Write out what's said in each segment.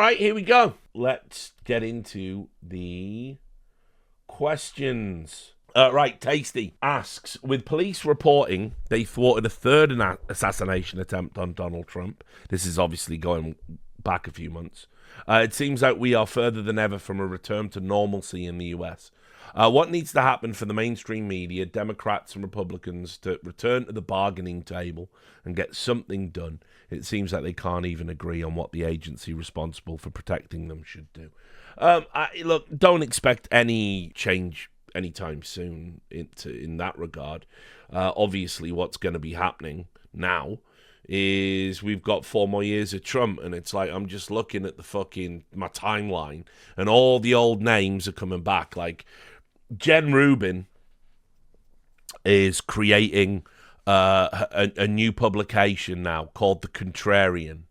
right, here we go. Let's get into the questions. Right, Tasty asks, with police reporting they thwarted a third assassination attempt on Donald Trump. This is obviously going back a few months. It seems like we are further than ever from a return to normalcy in the US. What needs to happen for the mainstream media, Democrats and Republicans, to return to the bargaining table and get something done? It seems like they can't even agree on what the agency responsible for protecting them should do. Look, don't expect any change anytime soon in that regard. Obviously, what's going to be happening now is we've got 4 more years of Trump, and it's like I'm just looking at my timeline, and all the old names are coming back. Like Jen Rubin is creating a new publication now called The Contrarian,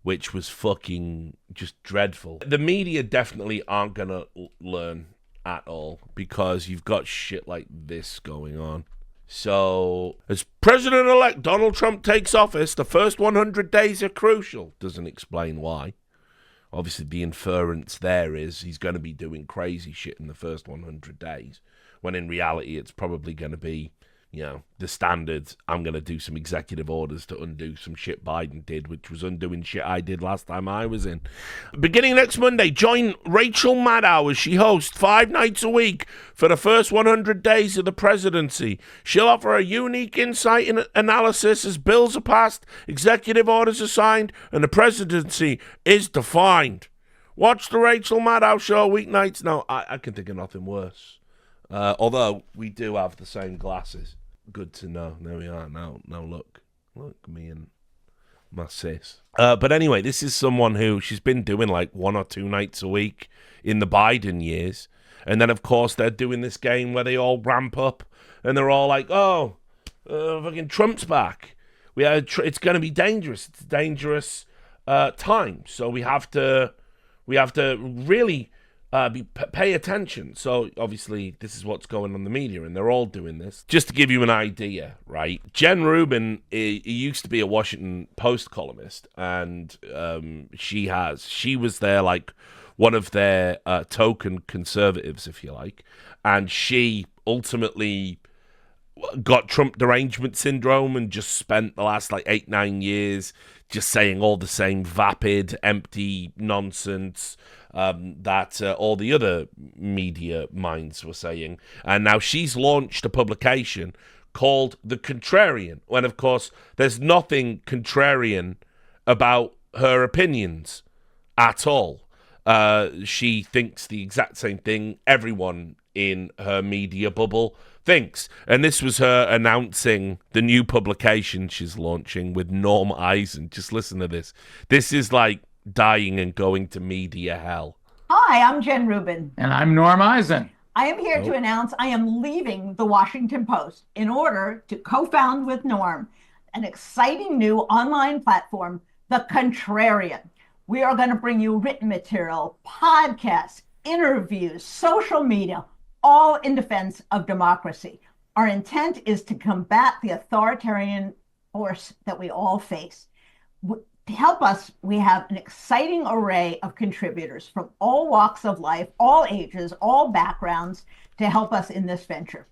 which was fucking just dreadful. The media definitely aren't going to learn at all because you've got shit like this going on. So, as President-elect Donald Trump takes office, the first 100 days are crucial. Doesn't explain why. Obviously, the inference there is he's going to be doing crazy shit in the first 100 days, when in reality it's probably going to be, the standards. I'm going to do some executive orders to undo some shit Biden did, which was undoing shit I did last time I was in. Beginning next Monday, join Rachel Maddow as she hosts 5 nights a week for the first 100 days of the presidency. She'll offer a unique insight and analysis as bills are passed, executive orders are signed, and the presidency is defined. Watch the Rachel Maddow show weeknights. No, I can think of nothing worse. Although we do have the same glasses. Good to know. There we are. Now look, me and my sis. But anyway, this is someone who she's been doing like 1 or 2 nights a week in the Biden years, and then of course they're doing this game where they all ramp up and they're all like, "Oh, fucking Trump's back. It's going to be dangerous. It's a dangerous time. So we have to really." Pay attention. So obviously this is what's going on in the media, and they're all doing this. Just to give you an idea, right? Jen Rubin used to be a Washington Post columnist, and she was there like one of their token conservatives, if you like, and she ultimately got Trump derangement syndrome and just spent the last like 8-9 years just saying all the same vapid, empty nonsense that all the other media minds were saying. And now she's launched a publication called The Contrarian, when, of course, there's nothing contrarian about her opinions at all. She thinks the exact same thing everyone in her media bubble thinks. And this was her announcing the new publication she's launching with Norm Eisen. Just listen to this. This is like dying and going to media hell. Hi, I'm Jen Rubin. And I'm Norm Eisen. I am here to announce I am leaving the Washington Post in order to co-found with Norm an exciting new online platform, The Contrarian. We are going to bring you written material, podcasts, interviews, social media, all in defense of democracy. Our intent is to combat the authoritarian force that we all face. To help us, we have an exciting array of contributors from all walks of life, all ages, all backgrounds to help us in this venture.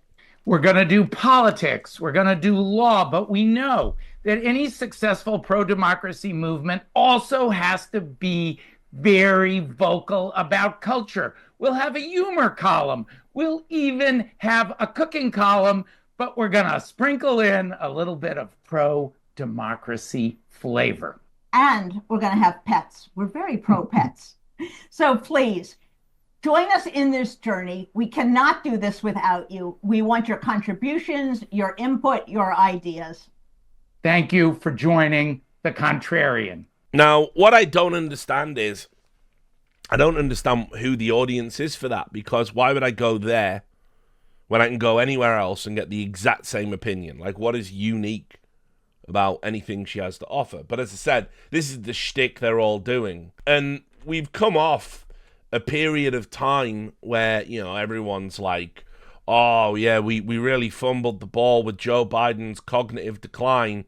We're going to do politics. We're going to do law, but we know that any successful pro-democracy movement also has to be very vocal about culture. We'll have a humor column. We'll even have a cooking column, but we're going to sprinkle in a little bit of pro-democracy flavor. And we're going to have pets. We're very pro-pets. So please, join us in this journey. We cannot do this without you. We want your contributions, your input, your ideas. Thank you for joining The Contrarian. Now, what I don't understand is, I don't understand who the audience is for that, because why would I go there when I can go anywhere else and get the exact same opinion? Like, what is unique about anything she has to offer? But as I said, this is the shtick they're all doing. And we've come off a period of time where, everyone's like, oh, yeah, we really fumbled the ball with Joe Biden's cognitive decline.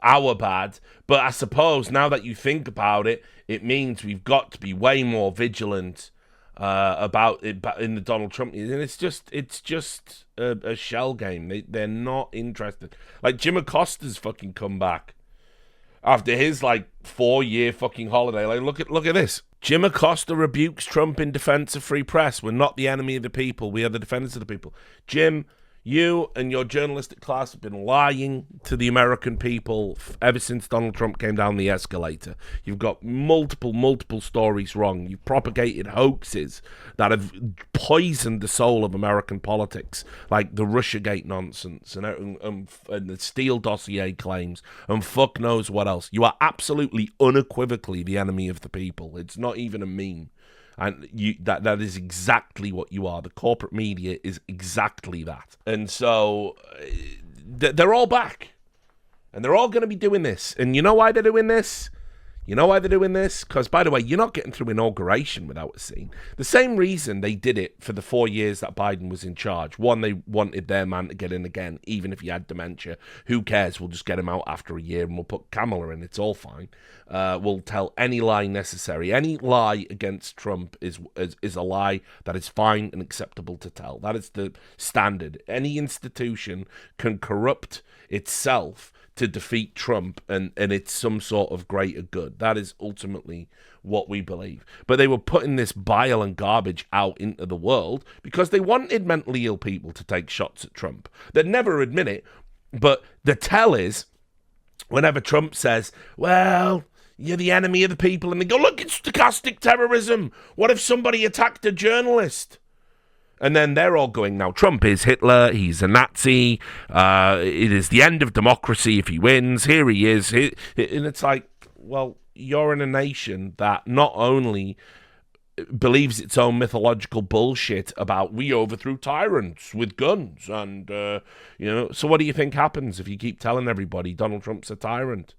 our bad. But I suppose now that you think about it, it means we've got to be way more vigilant about it in the Donald Trump years. And it's just a shell game. They're not interested. Like Jim Acosta's fucking come back after his like 4-year fucking holiday. Like look at this. Jim Acosta rebukes Trump in defense of free press. We're not the enemy of the people. We are the defenders of the people. Jim, you and your journalistic class have been lying to the American people ever since Donald Trump came down the escalator. You've got multiple stories wrong. You've propagated hoaxes that have poisoned the soul of American politics, like the Russiagate nonsense and the Steele dossier claims and fuck knows what else. You are absolutely unequivocally the enemy of the people. It's not even a meme. And that is exactly what you are. The corporate media is exactly that. And so they're all back. And they're all going to be doing this. And you know why they're doing this? Because, by the way, you're not getting through inauguration without a scene. The same reason they did it for the 4 years that Biden was in charge. One, they wanted their man to get in again, even if he had dementia. Who cares? We'll just get him out after a year and we'll put Kamala in. It's all fine. We'll tell any lie necessary. Any lie against Trump is a lie that is fine and acceptable to tell. That is the standard. Any institution can corrupt itself to defeat Trump, and it's some sort of greater good. That is ultimately what we believe. But they were putting this bile and garbage out into the world because they wanted mentally ill people to take shots at Trump. They'd never admit it, but the tell is, whenever Trump says, well, you're the enemy of the people, and they go, look, it's stochastic terrorism. What if somebody attacked a journalist? And then they're all going, now Trump is Hitler, he's a Nazi, it is the end of democracy if he wins, here he is. And it's like, well, you're in a nation that not only believes its own mythological bullshit about we overthrew tyrants with guns, and, so what do you think happens if you keep telling everybody Donald Trump's a tyrant?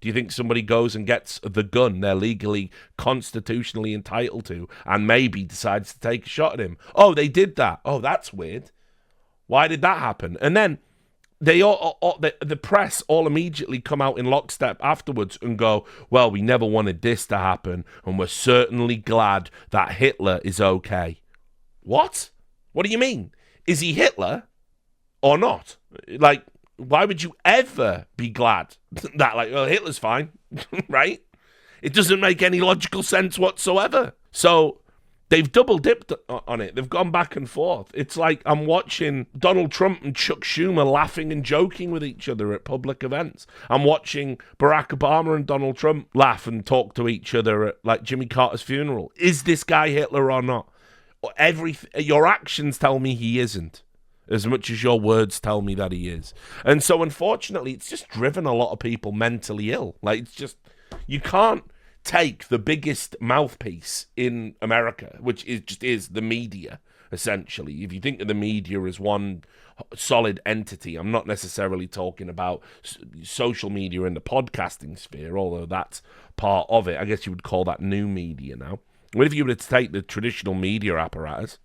Do you think somebody goes and gets the gun they're legally, constitutionally entitled to and maybe decides to take a shot at him? Oh, they did that. Oh, that's weird. Why did that happen? And then the press all immediately come out in lockstep afterwards and go, well, we never wanted this to happen, and we're certainly glad that Hitler is okay. What? What do you mean? Is he Hitler or not? Like, why would you ever be glad that, like, well, Hitler's fine, right? It doesn't make any logical sense whatsoever. So they've double dipped on it. They've gone back and forth. It's like I'm watching Donald Trump and Chuck Schumer laughing and joking with each other at public events. I'm watching Barack Obama and Donald Trump laugh and talk to each other at, like, Jimmy Carter's funeral. Is this guy Hitler or not? Your actions tell me he isn't, as much as your words tell me that he is. And so, unfortunately, it's just driven a lot of people mentally ill. Like, it's just, you can't take the biggest mouthpiece in America, which is the media, essentially. If you think of the media as one solid entity, I'm not necessarily talking about social media in the podcasting sphere, although that's part of it. I guess you would call that new media now. What if you were to take the traditional media apparatus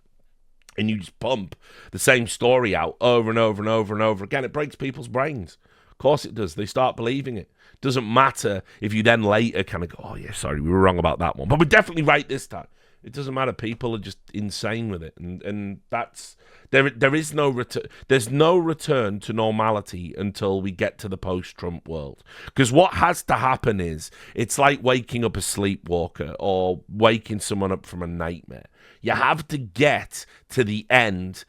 and you just pump the same story out over and over and over and over again? It breaks people's brains. Of course it does. They start believing it. Doesn't matter if you then later kind of go, oh yeah, sorry, we were wrong about that one, but we're definitely right this time. It doesn't matter. People are just insane with it, and that's there is no return. There's no return to normality until we get to the post-Trump world. Because what has to happen is, it's like waking up a sleepwalker or waking someone up from a nightmare. You have to get to the end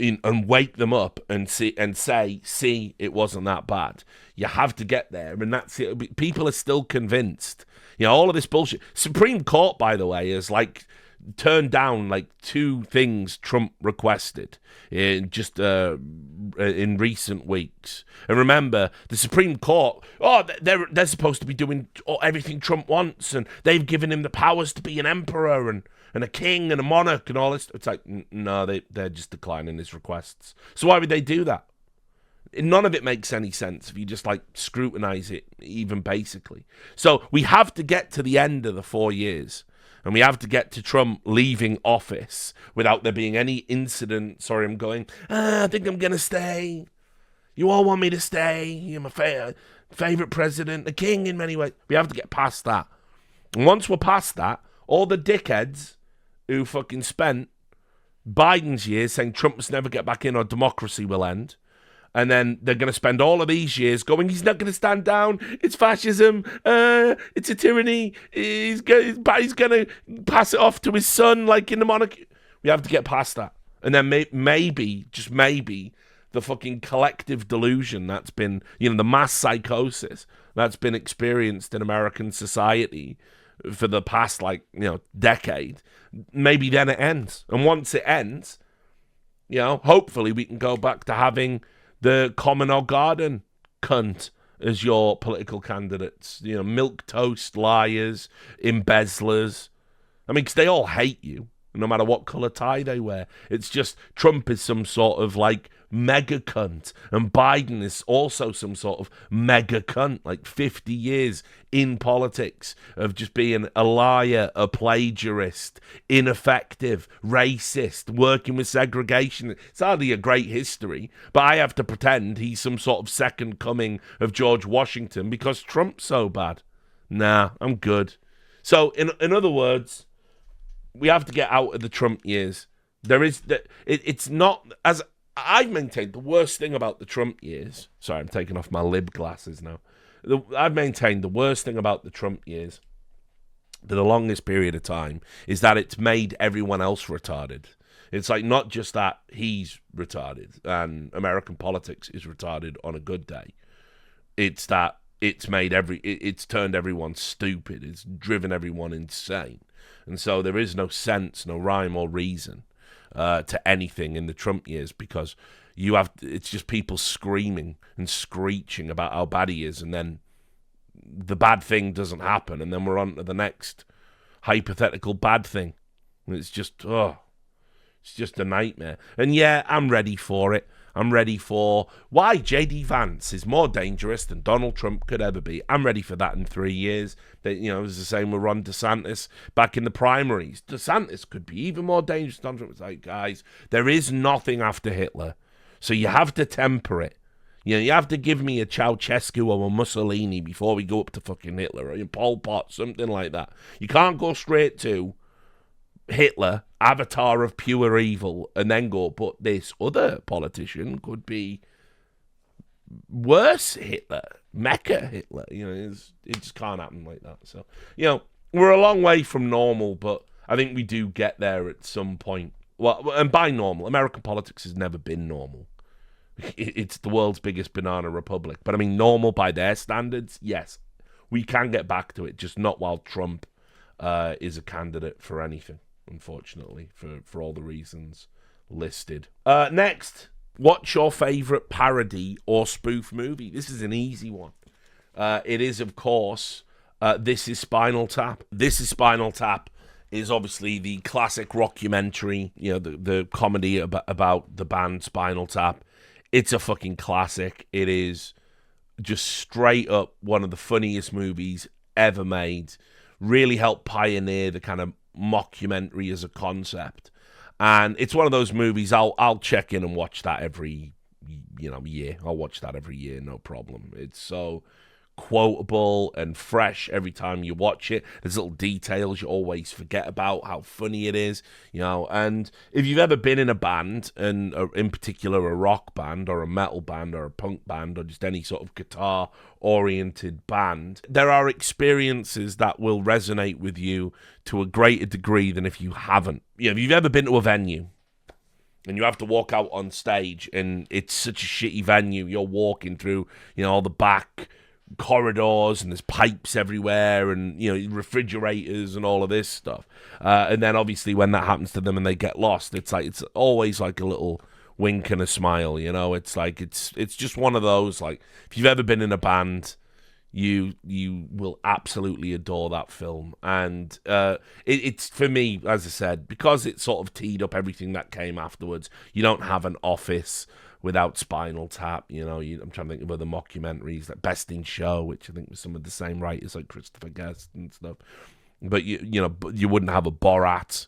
and wake them up and say, see, it wasn't that bad. You have to get there, and that's it. People are still convinced. All of this bullshit. Supreme Court, by the way, has turned down 2 things Trump requested in recent weeks. And remember, the Supreme Court, they're supposed to be doing everything Trump wants, and they've given him the powers to be an emperor and a king and a monarch and all this. It's like, no, they're just declining his requests. So why would they do that? None of it makes any sense if you just scrutinize it, even basically. So we have to get to the end of the 4 years, and we have to get to Trump leaving office without there being any incident. Sorry, I'm going, I think I'm going to stay. You all want me to stay. You're my fan. favorite president, the king in many ways. We have to get past that. And once we're past that, all the dickheads who fucking spent Biden's years saying Trump must never get back in or democracy will end, and then they're going to spend all of these years going, he's not going to stand down, it's fascism, it's a tyranny, he's going to pass it off to his son like in the monarchy. We have to get past that. And then maybe, just maybe, the fucking collective delusion that's been, the mass psychosis that's been experienced in American society for the past, decade, maybe then it ends. And once it ends, hopefully we can go back to having the common or garden cunt as your political candidates. Milk toast liars, embezzlers. I mean, because they all hate you, no matter what colour tie they wear. It's just Trump is some sort of mega cunt, and Biden is also some sort of mega cunt. 50 years in politics of just being a liar, a plagiarist, ineffective, racist, working with segregation. It's hardly a great history, but I have to pretend he's some sort of second coming of George Washington because Trump's so bad. Nah, I'm good. So in other words, we have to get out of the Trump years. It's not, as I've maintained, the worst thing about the Trump years. Sorry, I'm taking off my lib glasses now. I've maintained the worst thing about the Trump years, for the longest period of time, is that it's made everyone else retarded. It's not just that he's retarded and American politics is retarded on a good day. It's that it's turned everyone stupid. It's driven everyone insane. And so there is no sense, no rhyme or reason to anything in the Trump years, because it's just people screaming and screeching about how bad he is, and then the bad thing doesn't happen, and then we're on to the next hypothetical bad thing. And it's just a nightmare. And yeah, I'm ready for it. I'm ready for why J.D. Vance is more dangerous than Donald Trump could ever be. I'm ready for that in 3 years. It was the same with Ron DeSantis back in the primaries. DeSantis could be even more dangerous than Donald Trump. It's guys, there is nothing after Hitler. So you have to temper it. You have to give me a Ceausescu or a Mussolini before we go up to fucking Hitler, or Pol Pot, something like that. You can't go straight to Hitler, avatar of pure evil, and then go, but this other politician could be worse Hitler, Mecca Hitler. It just can't happen like that. So, we're a long way from normal, but I think we do get there at some point. Well, and by normal, American politics has never been normal. It's the world's biggest banana republic. But I mean, normal by their standards, yes. We can get back to it, just not while Trump is a candidate for anything, unfortunately, for all the reasons listed. Next, what's your favourite parody or spoof movie? This is an easy one. It is, of course, This Is Spinal Tap. This Is Spinal Tap is obviously the classic rockumentary, the comedy about the band Spinal Tap. It's a fucking classic. It is just straight up one of the funniest movies ever made. Really helped pioneer the kind of mockumentary as a concept. And it's one of those movies I'll check in and watch that every year. I'll watch that every year, no problem. It's so quotable and fresh every time you watch it. There's little details you always forget about, how funny it is, and if you've ever been in a band, and in particular a rock band or a metal band or a punk band or just any sort of guitar oriented band, there are experiences that will resonate with you to a greater degree than if you haven't. If you've ever been to a venue and you have to walk out on stage and it's such a shitty venue, you're walking through all the back corridors and there's pipes everywhere and refrigerators and all of this stuff, and then obviously when that happens to them and they get lost, it's always like a little wink and a smile. It's just one of those, if you've ever been in a band, you will absolutely adore that film. And it's for me, as I said, because it sort of teed up everything that came afterwards. You don't have an Office without Spinal Tap. I'm trying to think of other mockumentaries, like Best in Show, which I think was some of the same writers like Christopher Guest and stuff. But you wouldn't have a Borat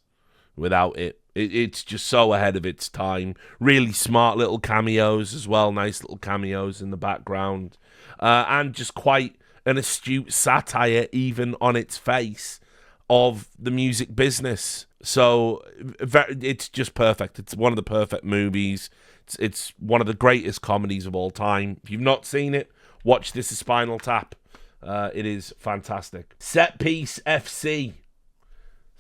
without it. It's just so ahead of its time. Really smart little cameos as well. Nice little cameos in the background. And just quite an astute satire, even on its face, of the music business. So it's just perfect. It's one of the perfect movies. It's one of the greatest comedies of all time. If you've not seen it, watch This Is Spinal Tap. It is fantastic. Set Piece FC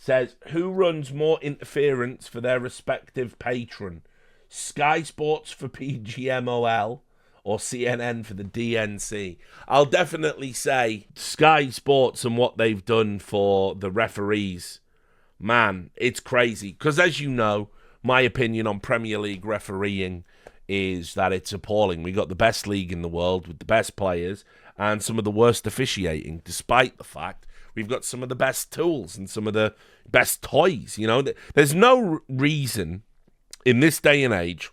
says, who runs more interference for their respective patron? Sky Sports for PGMOL or CNN for the DNC? I'll definitely say Sky Sports and what they've done for the referees. Man, it's crazy. Because as you know, my opinion on Premier League refereeing is that it's appalling. We got the best league in the world with the best players and some of the worst officiating, despite the fact we've got some of the best tools and some of the best toys. You know, there's no reason in this day and age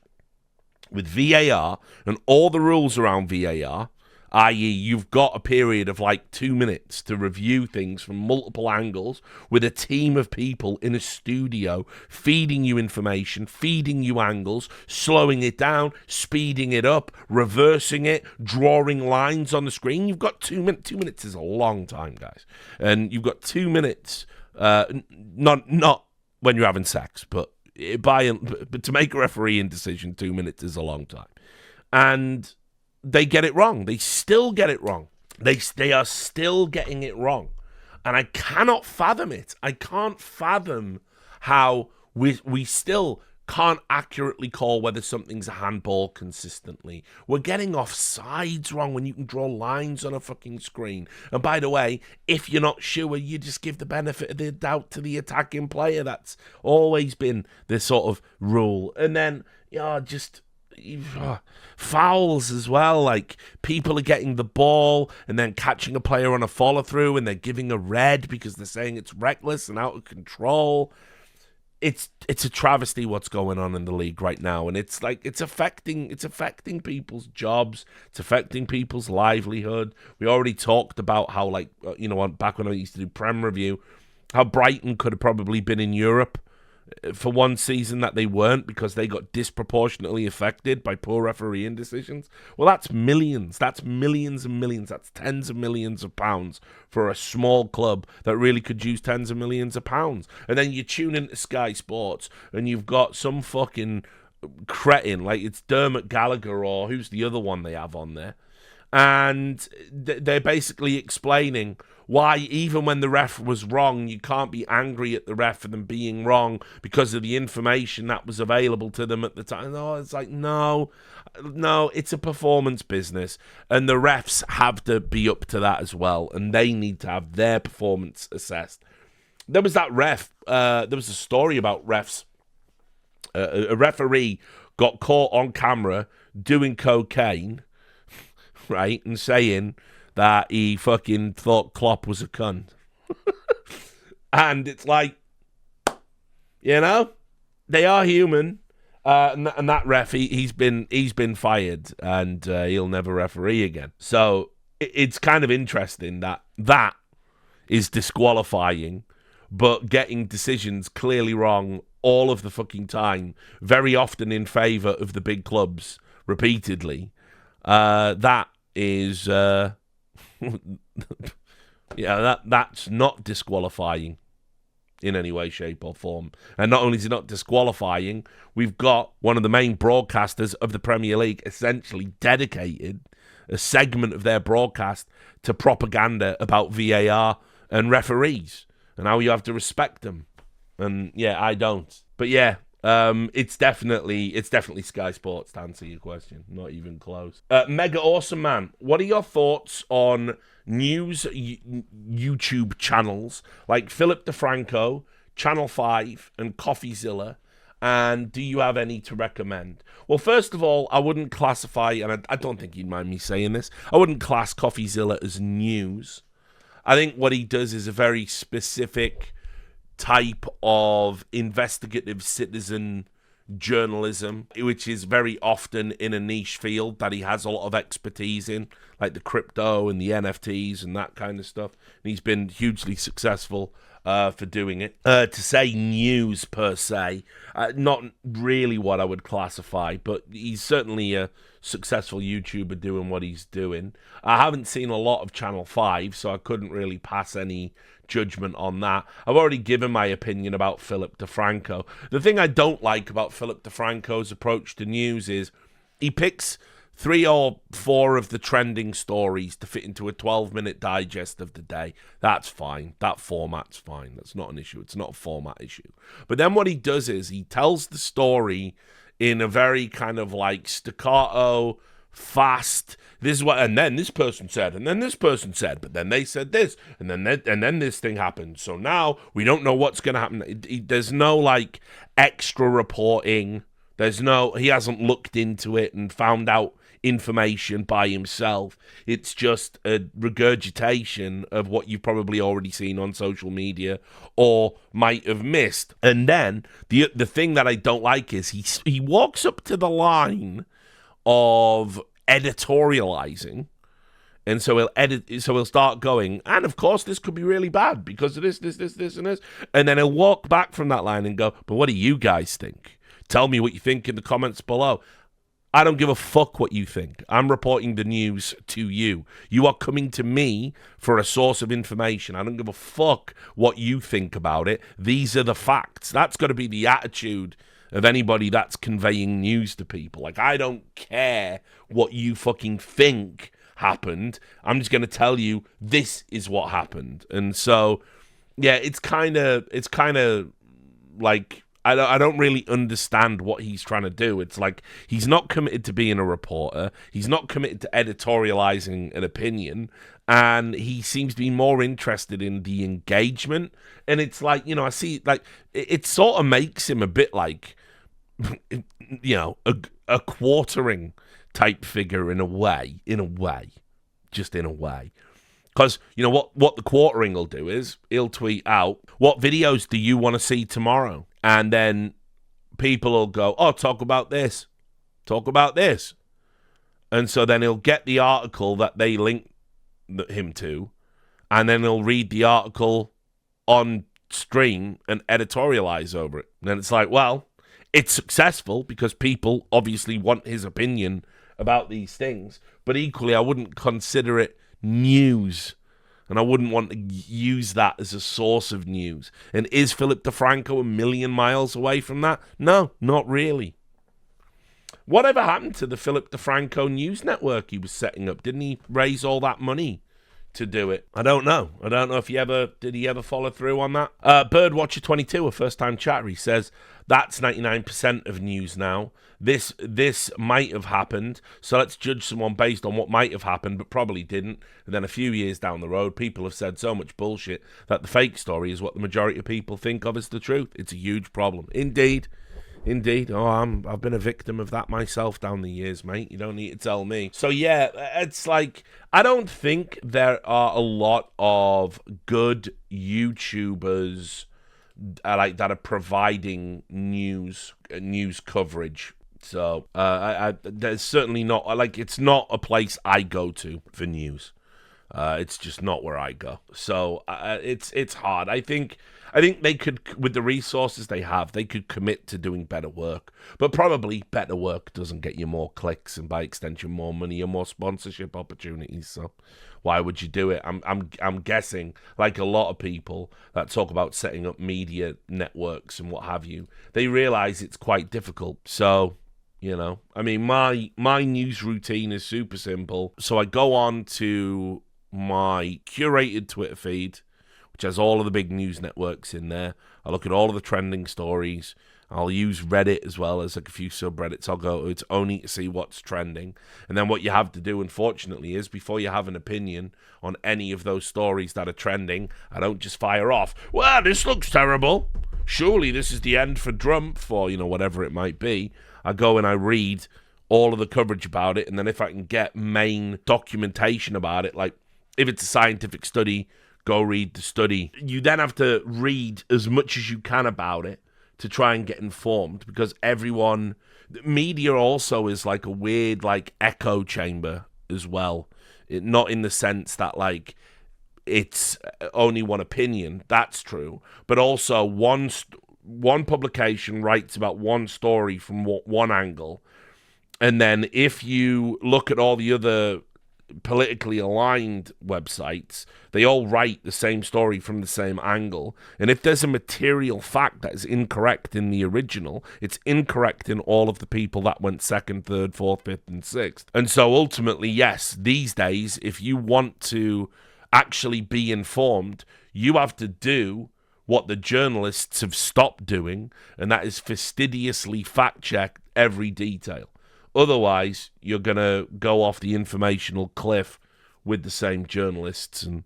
with VAR and all the rules around VAR, i.e. you've got a period of like 2 minutes to review things from multiple angles with a team of people in a studio feeding you information, feeding you angles, slowing it down, speeding it up, reversing it, drawing lines on the screen. You've got 2 minutes. 2 minutes is a long time, guys. And you've got 2 minutes, not when you're having sex, but to make a refereeing decision, 2 minutes is a long time. And they get it wrong. They still get it wrong. They are still getting it wrong. And I cannot fathom it. I can't fathom how we still can't accurately call whether something's a handball consistently. We're getting offsides wrong when you can draw lines on a fucking screen. And by the way, if you're not sure, you just give the benefit of the doubt to the attacking player. That's always been the sort of rule. And then, fouls as well. Like, people are getting the ball and then catching a player on a follow through and they're giving a red because they're saying it's reckless and out of control. It's a travesty what's going on in the league right now, and it's affecting people's jobs, it's affecting people's livelihood. We already talked about how, back when I used to do Prem Review, how Brighton could have probably been in Europe for one season that they weren't because they got disproportionately affected by poor refereeing decisions. Well, that's millions. That's millions and millions. That's tens of millions of pounds for a small club that really could use tens of millions of pounds. And then you tune into Sky Sports and you've got some fucking cretin, like it's Dermot Gallagher or who's the other one they have on there. And they're basically explaining why even when the ref was wrong, you can't be angry at the ref for them being wrong because of the information that was available to them at the time. No, it's like, no, it's a performance business, and the refs have to be up to that as well, and they need to have their performance assessed. There was that there was a story about refs. A referee got caught on camera doing cocaine, right, and saying that he fucking thought Klopp was a cunt. And it's like, they are human. And that ref, he's been fired, and he'll never referee again. So it's kind of interesting that is disqualifying, but getting decisions clearly wrong all of the fucking time, very often in favour of the big clubs, repeatedly. That is... that's not disqualifying in any way, shape or form. And not only is it not disqualifying, we've got one of the main broadcasters of the Premier League essentially dedicated a segment of their broadcast to propaganda about VAR and referees and how you have to respect them. And I don't. But it's definitely Sky Sports, to answer your question. Not even close. Mega Awesome Man, what are your thoughts on news YouTube channels like Philip DeFranco, Channel 5, and Coffeezilla? And do you have any to recommend? Well, first of all, I wouldn't classify, and I don't think you'd mind me saying this, I wouldn't class Coffeezilla as news. I think what he does is a very specific type of investigative citizen journalism, which is very often in a niche field that he has a lot of expertise in, like the crypto and the NFTs and that kind of stuff. And he's been hugely successful for doing it. To say news per se, not really what I would classify, but he's certainly a successful YouTuber doing what he's doing. I haven't seen a lot of Channel 5, so I couldn't really pass any judgment on that. I've already given my opinion about Philip DeFranco. The thing I don't like about Philip DeFranco's approach to news is he picks 3 or 4 of the trending stories to fit into a 12-minute digest of the day. That's fine. That format's fine. That's not an issue. It's not a format issue. But then what he does is he tells the story in a very kind of like staccato, fast, this is what, and then this person said, and then this person said, but then they said this, and then this thing happened. So now we don't know what's going to happen. There's no like extra reporting. He hasn't looked into it and found out information by himself. It's just a regurgitation of what you've probably already seen on social media or might have missed. And then the thing that I don't like is he walks up to the line of editorializing, and so he'll start going, and of course this could be really bad because of this, and this, and then he'll walk back from that line and go, but what do you guys think? Tell me what you think in the comments below. I don't give a fuck what you think. I'm reporting the news to you. You are coming to me for a source of information. I don't give a fuck what you think about it. These are the facts. That's got to be the attitude of anybody that's conveying news to people. Like, I don't care what you fucking think happened. I'm just going to tell you this is what happened. And so, yeah, it's kind of like, I don't really understand what he's trying to do. It's like he's not committed to being a reporter. He's not committed to editorializing an opinion. And he seems to be more interested in the engagement. And it's like, I see, like, it sort of makes him a bit like, a quartering type figure in a way. Because, what the quartering will do is he'll tweet out, what videos do you want to see tomorrow? And then people will go, oh, talk about this. And so then he'll get the article that they link him to, and then he'll read the article on stream and editorialize over it. And then it's like, well, it's successful because people obviously want his opinion about these things. But equally, I wouldn't consider it news. And I wouldn't want to use that as a source of news. And is Philip DeFranco a million miles away from that? No, not really. Whatever happened to the Philip DeFranco news network he was setting up? Didn't he raise all that money to do it? I don't know. If he ever follow through on that? Birdwatcher22, a first-time chatter, he says, that's 99% of news now. This might have happened, so let's judge someone based on what might have happened, but probably didn't. And then a few years down the road, people have said so much bullshit that the fake story is what the majority of people think of as the truth. It's a huge problem. Indeed. Oh, I've been a victim of that myself down the years, mate. You don't need to tell me. So yeah, it's like, I don't think there are a lot of good YouTubers that are providing news coverage. So there's certainly not, like, it's not a place I go to for news. It's just not where I go. So it's hard. I think they could, with the resources they have, they could commit to doing better work. But probably better work doesn't get you more clicks and by extension more money or more sponsorship opportunities. So why would you do it? I'm guessing, like a lot of people that talk about setting up media networks and what have you, they realize it's quite difficult. So, I mean, my news routine is super simple. So I go on to my curated Twitter feed, which has all of the big news networks in there. I look at all of the trending stories. I'll use Reddit as well as like a few subreddits I'll go to. It's only to see what's trending. And then what you have to do, unfortunately, is before you have an opinion on any of those stories that are trending, I don't just fire off, well, this looks terrible. Surely this is the end for Trump, or, whatever it might be. I go and I read all of the coverage about it, and then if I can get main documentation about it, like if it's a scientific study, go read the study. You then have to read as much as you can about it to try and get informed, because media also is like a weird like echo chamber as well. Not in the sense that, like, it's only one opinion. That's true. But also one publication writes about one story from one angle. And then if you look at all the other politically aligned websites, they all write the same story from the same angle. And if there's a material fact that is incorrect in the original, it's incorrect in all of the people that went second, third, fourth, fifth, and sixth. And so ultimately, yes, these days, if you want to actually be informed, you have to do what the journalists have stopped doing, and that is fastidiously fact check every detail. Otherwise, you're going to go off the informational cliff with the same journalists and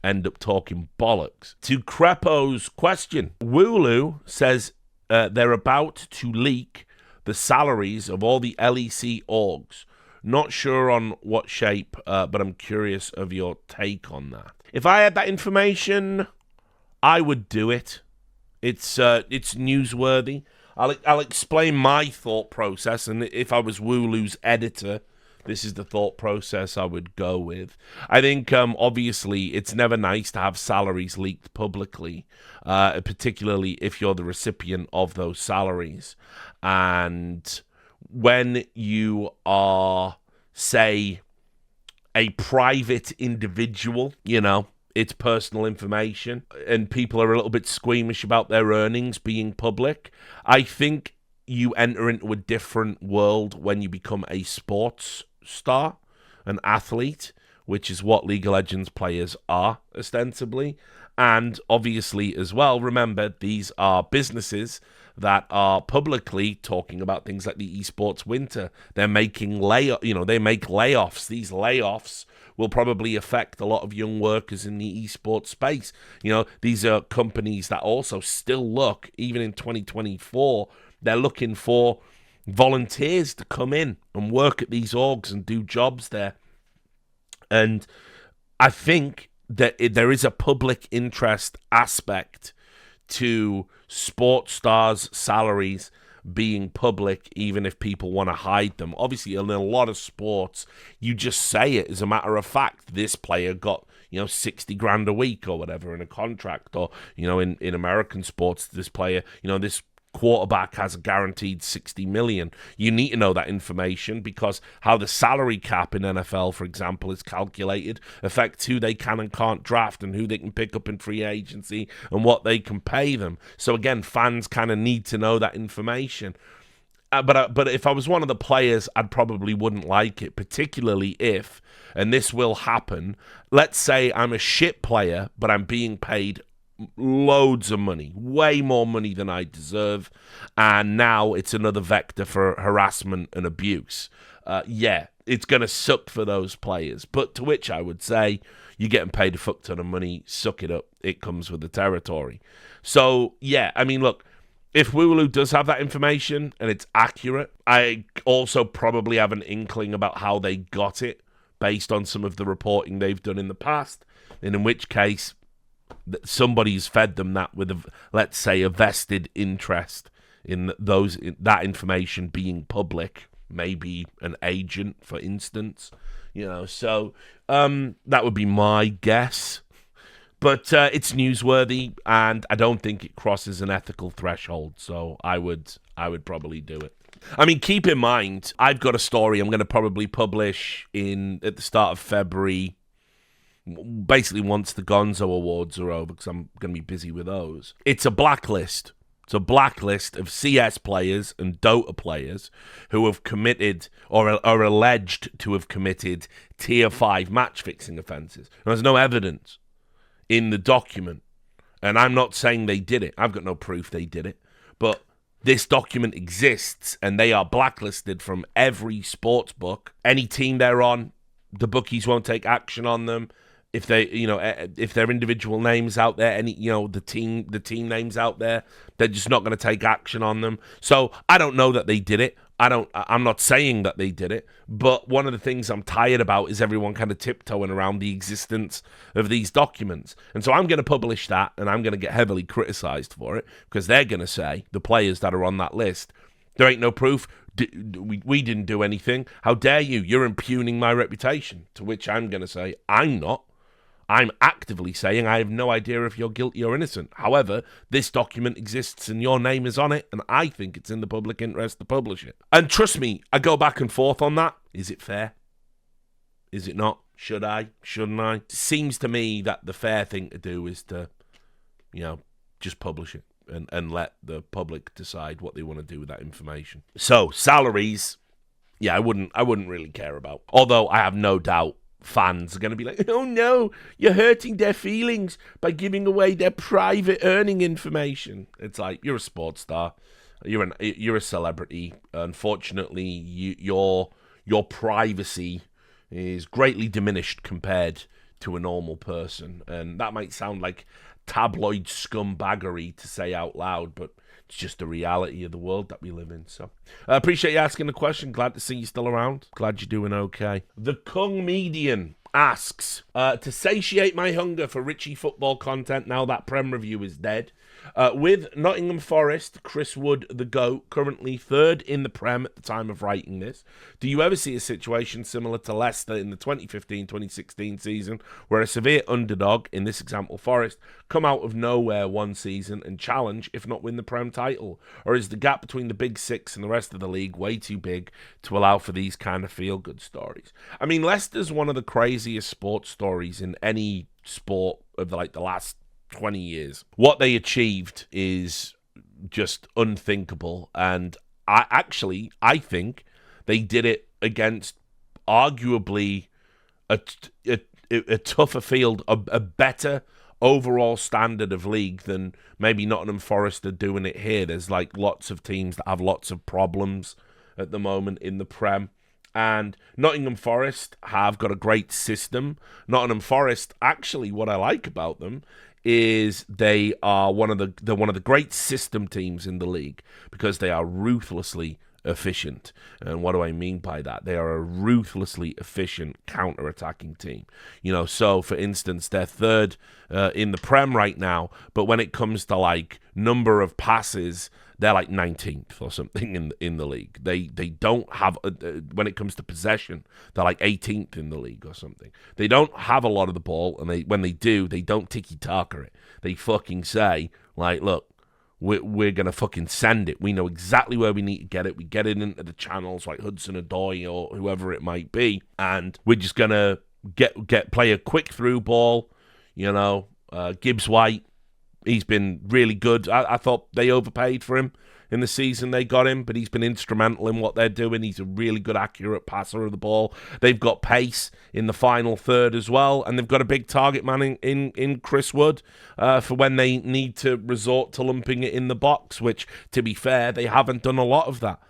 end up talking bollocks. To Crepo's question, Wooloo says they're about to leak the salaries of all the LEC orgs. Not sure on what shape, but I'm curious of your take on that. If I had that information, I would do it. It's newsworthy. I'll explain my thought process, and if I was Wooloo's editor, this is the thought process I would go with. I think, obviously, it's never nice to have salaries leaked publicly, particularly if you're the recipient of those salaries. And when you are, say, a private individual, it's personal information, and people are a little bit squeamish about their earnings being public. I think you enter into a different world when you become a sports star, an athlete, which is what League of Legends players are, ostensibly. And obviously, as well, remember, these are businesses that are publicly talking about things like the esports winter. They're making they make layoffs. These layoffs will probably affect a lot of young workers in the esports space. These are companies that also still look, even in 2024, they're looking for volunteers to come in and work at these orgs and do jobs there. And I think that there is a public interest aspect to sports stars' salaries being public, even if people want to hide them. Obviously, in a lot of sports, you just say it as a matter of fact. This player got, 60 grand a week or whatever in a contract. Or, in American sports, this player, this quarterback has a guaranteed 60 million. You need to know that information, because how the salary cap in NFL, for example, is calculated affects who they can and can't draft and who they can pick up in free agency and what they can pay them. So again, fans kind of need to know that information. But if I was one of the players, I'd probably wouldn't like it, particularly if, and this will happen, let's say I'm a shit player, but I'm being paid loads of money, way more money than I deserve, and now it's another vector for harassment and abuse. It's going to suck for those players, but to which I would say, you're getting paid a fuck ton of money, suck it up, it comes with the territory. So, look, if Wooloo does have that information and it's accurate, I also probably have an inkling about how they got it based on some of the reporting they've done in the past, and in which case somebody's fed them that with, let's say, a vested interest in that information being public, maybe an agent, for instance. So that would be my guess. But it's newsworthy, and I don't think it crosses an ethical threshold, so I would probably do it. I mean, keep in mind, I've got a story I'm going to probably publish at the start of February, basically once the Gonzo Awards are over, because I'm going to be busy with those. It's a blacklist. It's a blacklist of CS players and Dota players who have committed or are alleged to have committed Tier 5 match-fixing offences. There's no evidence in the document, and I'm not saying they did it. I've got no proof they did it, but this document exists, and they are blacklisted from every sports book. Any team they're on, the bookies won't take action on them. If if their individual names out there, the team names out there, they're just not going to take action on them. So I don't know that they did it. I'm not saying that they did it, but one of the things I'm tired about is everyone kind of tiptoeing around the existence of these documents. And so I'm going to publish that, and I'm going to get heavily criticized for it, because they're going to say, the players that are on that list, there ain't no proof. we didn't do anything. How dare you? You're impugning my reputation. To which I'm going to say, I'm not. I'm actively saying I have no idea if you're guilty or innocent. However, this document exists and your name is on it, and I think it's in the public interest to publish it. And trust me, I go back and forth on that. Is it fair? Is it not? Should I? Shouldn't I? It seems to me that the fair thing to do is to, just publish it and let the public decide what they want to do with that information. So, salaries, I wouldn't really care about. Although I have no doubt fans are going to be like, oh no, you're hurting their feelings by giving away their private earning information. It's like, you're a sports star, you're a celebrity. Unfortunately, your privacy is greatly diminished compared to a normal person, and that might sound like tabloid scumbaggery to say out loud, but it's just the reality of the world that we live in. So I appreciate you asking the question. Glad to see you still around. Glad you're doing okay. The Kung Median asks, to satiate my hunger for Richie football content now that Prem review is dead, with Nottingham Forest, Chris Wood, the GOAT, currently third in the Prem at the time of writing this, do you ever see a situation similar to Leicester in the 2015-2016 season, where a severe underdog, in this example Forest, come out of nowhere one season and challenge, if not win the Prem title? Or is the gap between the Big Six and the rest of the league way too big to allow for these kind of feel-good stories? I mean, Leicester's one of the craziest sports stories in any sport of the last 20 years. What they achieved is just unthinkable, and I think they did it against arguably a tougher field, a better overall standard of league than maybe Nottingham Forest are doing it here. There's lots of teams that have lots of problems at the moment in the Prem. And Nottingham Forest have got a great system. Nottingham Forest, actually, what I like about them is they are one of the great system teams in the league because they are ruthlessly efficient. And what do I mean by that? They are a ruthlessly efficient counter-attacking team. So for instance, they're third in the Prem right now, but when it comes to number of passes, they're 19th or something in the league. They don't have, when it comes to possession, they're 18th in the league or something. They don't have a lot of the ball, and when they do, they don't tiki-taka it. They fucking say, look, we're going to fucking send it. We know exactly where we need to get it. We get it into the channels like Hudson-Odoi or whoever it might be, and we're just going to play a quick through ball. Gibbs White, he's been really good. I thought they overpaid for him in the season they got him, but he's been instrumental in what they're doing. He's a really good, accurate passer of the ball. They've got pace in the final third as well, and they've got a big target man in Chris Wood for when they need to resort to lumping it in the box, which, to be fair, they haven't done a lot of that.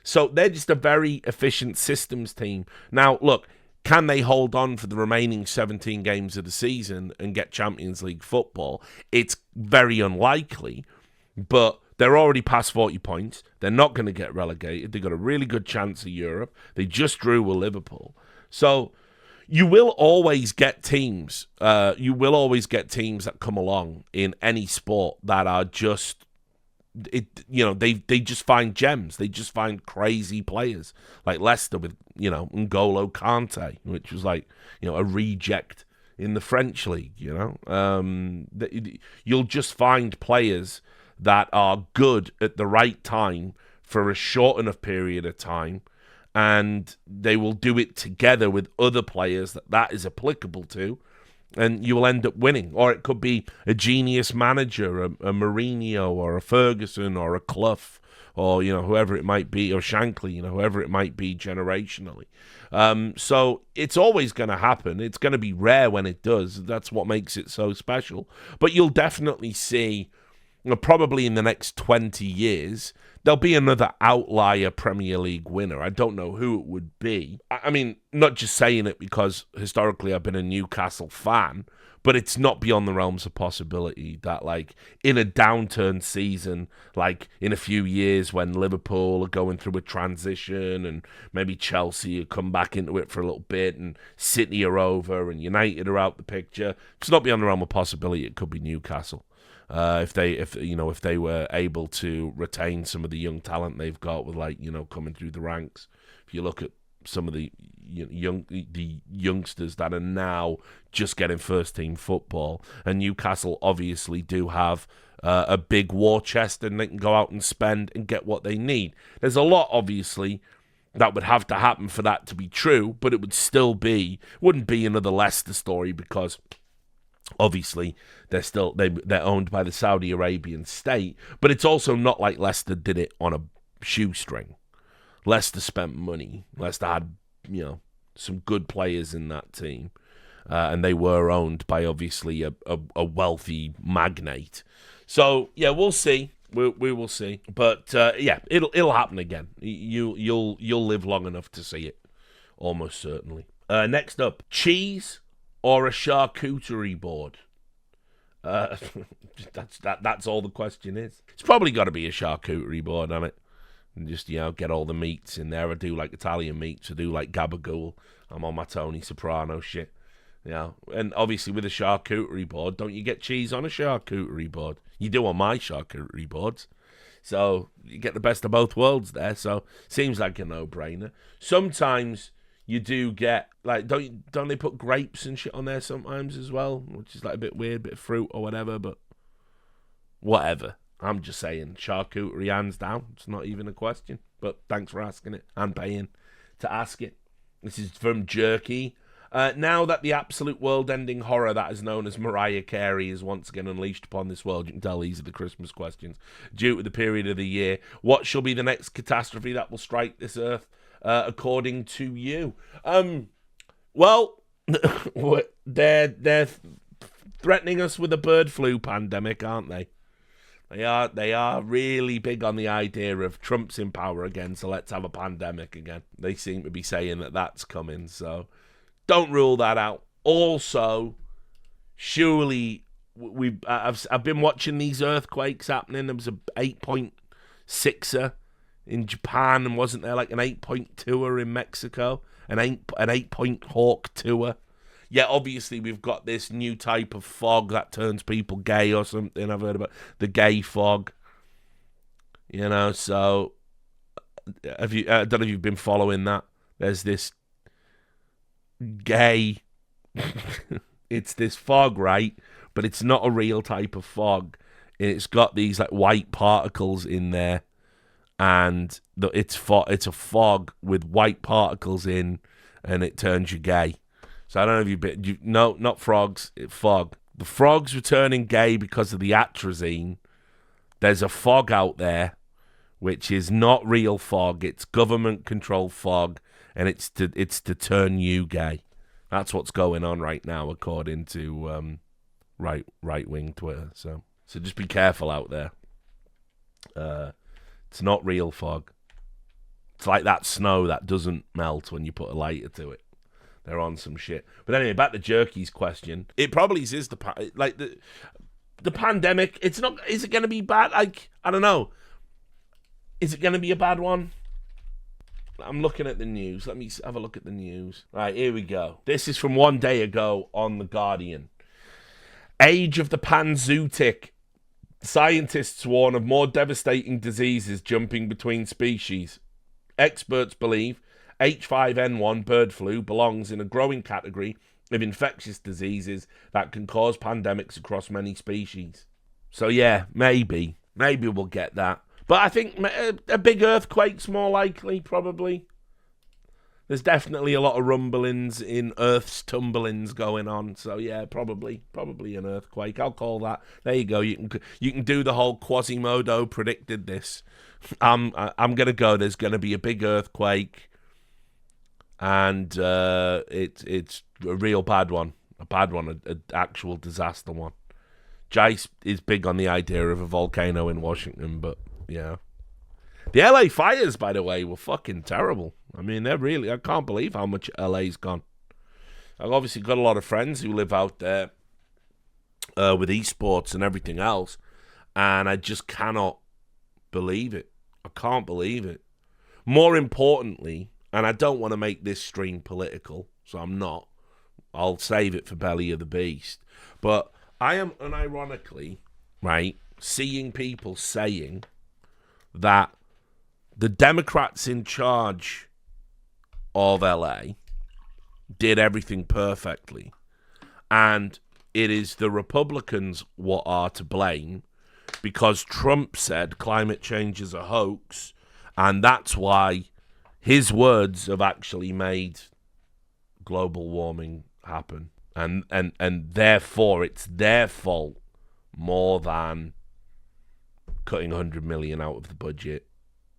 So they're just a very efficient systems team. Now, look, can they hold on for the remaining 17 games of the season and get Champions League football? It's very unlikely, but they're already past 40 points. They're not going to get relegated. They've got a really good chance of Europe. They just drew with Liverpool. So you will always get teams. That come along in any sport that are just, they just find gems. They just find crazy players, like Leicester with N'Golo Kante, which was a reject in the French league. You'll just find players that are good at the right time for a short enough period of time, and they will do it together with other players that is applicable to, and you will end up winning. Or it could be a genius manager, a Mourinho or a Ferguson or a Clough, or whoever it might be, or Shankly, whoever it might be generationally. So it's always going to happen. It's going to be rare when it does. That's what makes it so special. But you'll definitely see, probably in the next 20 years, there'll be another outlier Premier League winner. I don't know who it would be. I mean, not just saying it because historically I've been a Newcastle fan, But it's not beyond the realms of possibility that, like, in a downturn season, like in a few years when Liverpool are going through a transition and maybe Chelsea come back into it for a little bit and City are over and United are out the picture, it's not beyond the realm of possibility it could be Newcastle. If they were able to retain some of the young talent they've got with, like, coming through the ranks. If you look at some of the youngsters that are now just getting first team football, and Newcastle obviously do have a big war chest and they can go out and spend and get what they need. There's a lot obviously that would have to happen for that to be true, but it wouldn't be another Leicester story, because obviously they're owned by the Saudi Arabian state, but it's also not like Leicester did it on a shoestring. Leicester spent money. Leicester had, some good players in that team. And they were owned by, obviously, a wealthy magnate. So, yeah, we'll see. We will see. But, yeah, it'll happen again. You'll live long enough to see it. Almost certainly. Next up, cheese or a charcuterie board? That's all the question is. It's probably got to be a charcuterie board, hasn't it? And just, get all the meats in there. I do like Italian meats. I do like gabagool. I'm on my Tony Soprano shit. And obviously with a charcuterie board, don't you get cheese on a charcuterie board? You do on my charcuterie boards. So you get the best of both worlds there. So seems like a no-brainer. Sometimes you do get, like, don't they put grapes and shit on there sometimes as well? Which is like a bit weird, bit of fruit or whatever, but whatever. I'm just saying, charcuterie hands down. It's not even a question. But thanks for asking it and paying to ask it. This is from Jerky. Now that the absolute world-ending horror that is known as Mariah Carey is once again unleashed upon this world, you can tell these are the Christmas questions, due to the period of the year, what shall be the next catastrophe that will strike this earth, according to you? Well, they're threatening us with a bird flu pandemic, aren't they? They are really big on the idea of Trump's in power again, so let's have a pandemic again. They seem to be saying that that's coming, so don't rule that out. Also, surely I've been watching these earthquakes happening. There was an 8.6er in Japan, and wasn't there like an 8.2er in Mexico? An 8-point hawk tour. Yeah, obviously we've got this new type of fog that turns people gay or something. I've heard about the gay fog. So have you? I don't know if you've been following that. There's this gay. It's this fog, right? But it's not a real type of fog. It's got these like white particles in there, and it's a fog with white particles in, and it turns you gay. So I don't know if you've been... No, not frogs. Fog. The frogs were turning gay because of the atrazine. There's a fog out there, which is not real fog. It's government-controlled fog, and it's to turn you gay. That's what's going on right now, according to right-wing Twitter. So just be careful out there. It's not real fog. It's like that snow that doesn't melt when you put a lighter to it. They're on some shit. But anyway, back to Jerky's question. It probably is the pandemic. It's not. Is it going to be bad? Like, I don't know. Is it going to be a bad one? I'm looking at the news. Let me have a look at the news. Right, here we go. This is from one day ago on The Guardian. Age of the panzootic. Scientists warn of more devastating diseases jumping between species. Experts believe H5N1 bird flu belongs in a growing category of infectious diseases that can cause pandemics across many species. So yeah, maybe we'll get that. But I think a big earthquake's more likely, probably. There's definitely a lot of rumblings in Earth's tumblings going on. So yeah, probably an earthquake. I'll call that. There you go. You can do the whole Quasimodo predicted this. I'm gonna go. There's gonna be a big earthquake. And it's a real bad one, an actual disaster one. Jace is big on the idea of a volcano in Washington, but yeah. The LA fires, by the way, were fucking terrible. I mean, I can't believe how much LA's gone. I've obviously got a lot of friends who live out there, with esports and everything else, and I just cannot believe it. I can't believe it. More importantly, and I don't want to make this stream political, so I'm not. I'll save it for Belly of the Beast. But I am unironically, right, seeing people saying that the Democrats in charge of LA did everything perfectly, and it is the Republicans what are to blame because Trump said climate change is a hoax, and that's why his words have actually made global warming happen, and therefore it's their fault more than cutting 100 million out of the budget,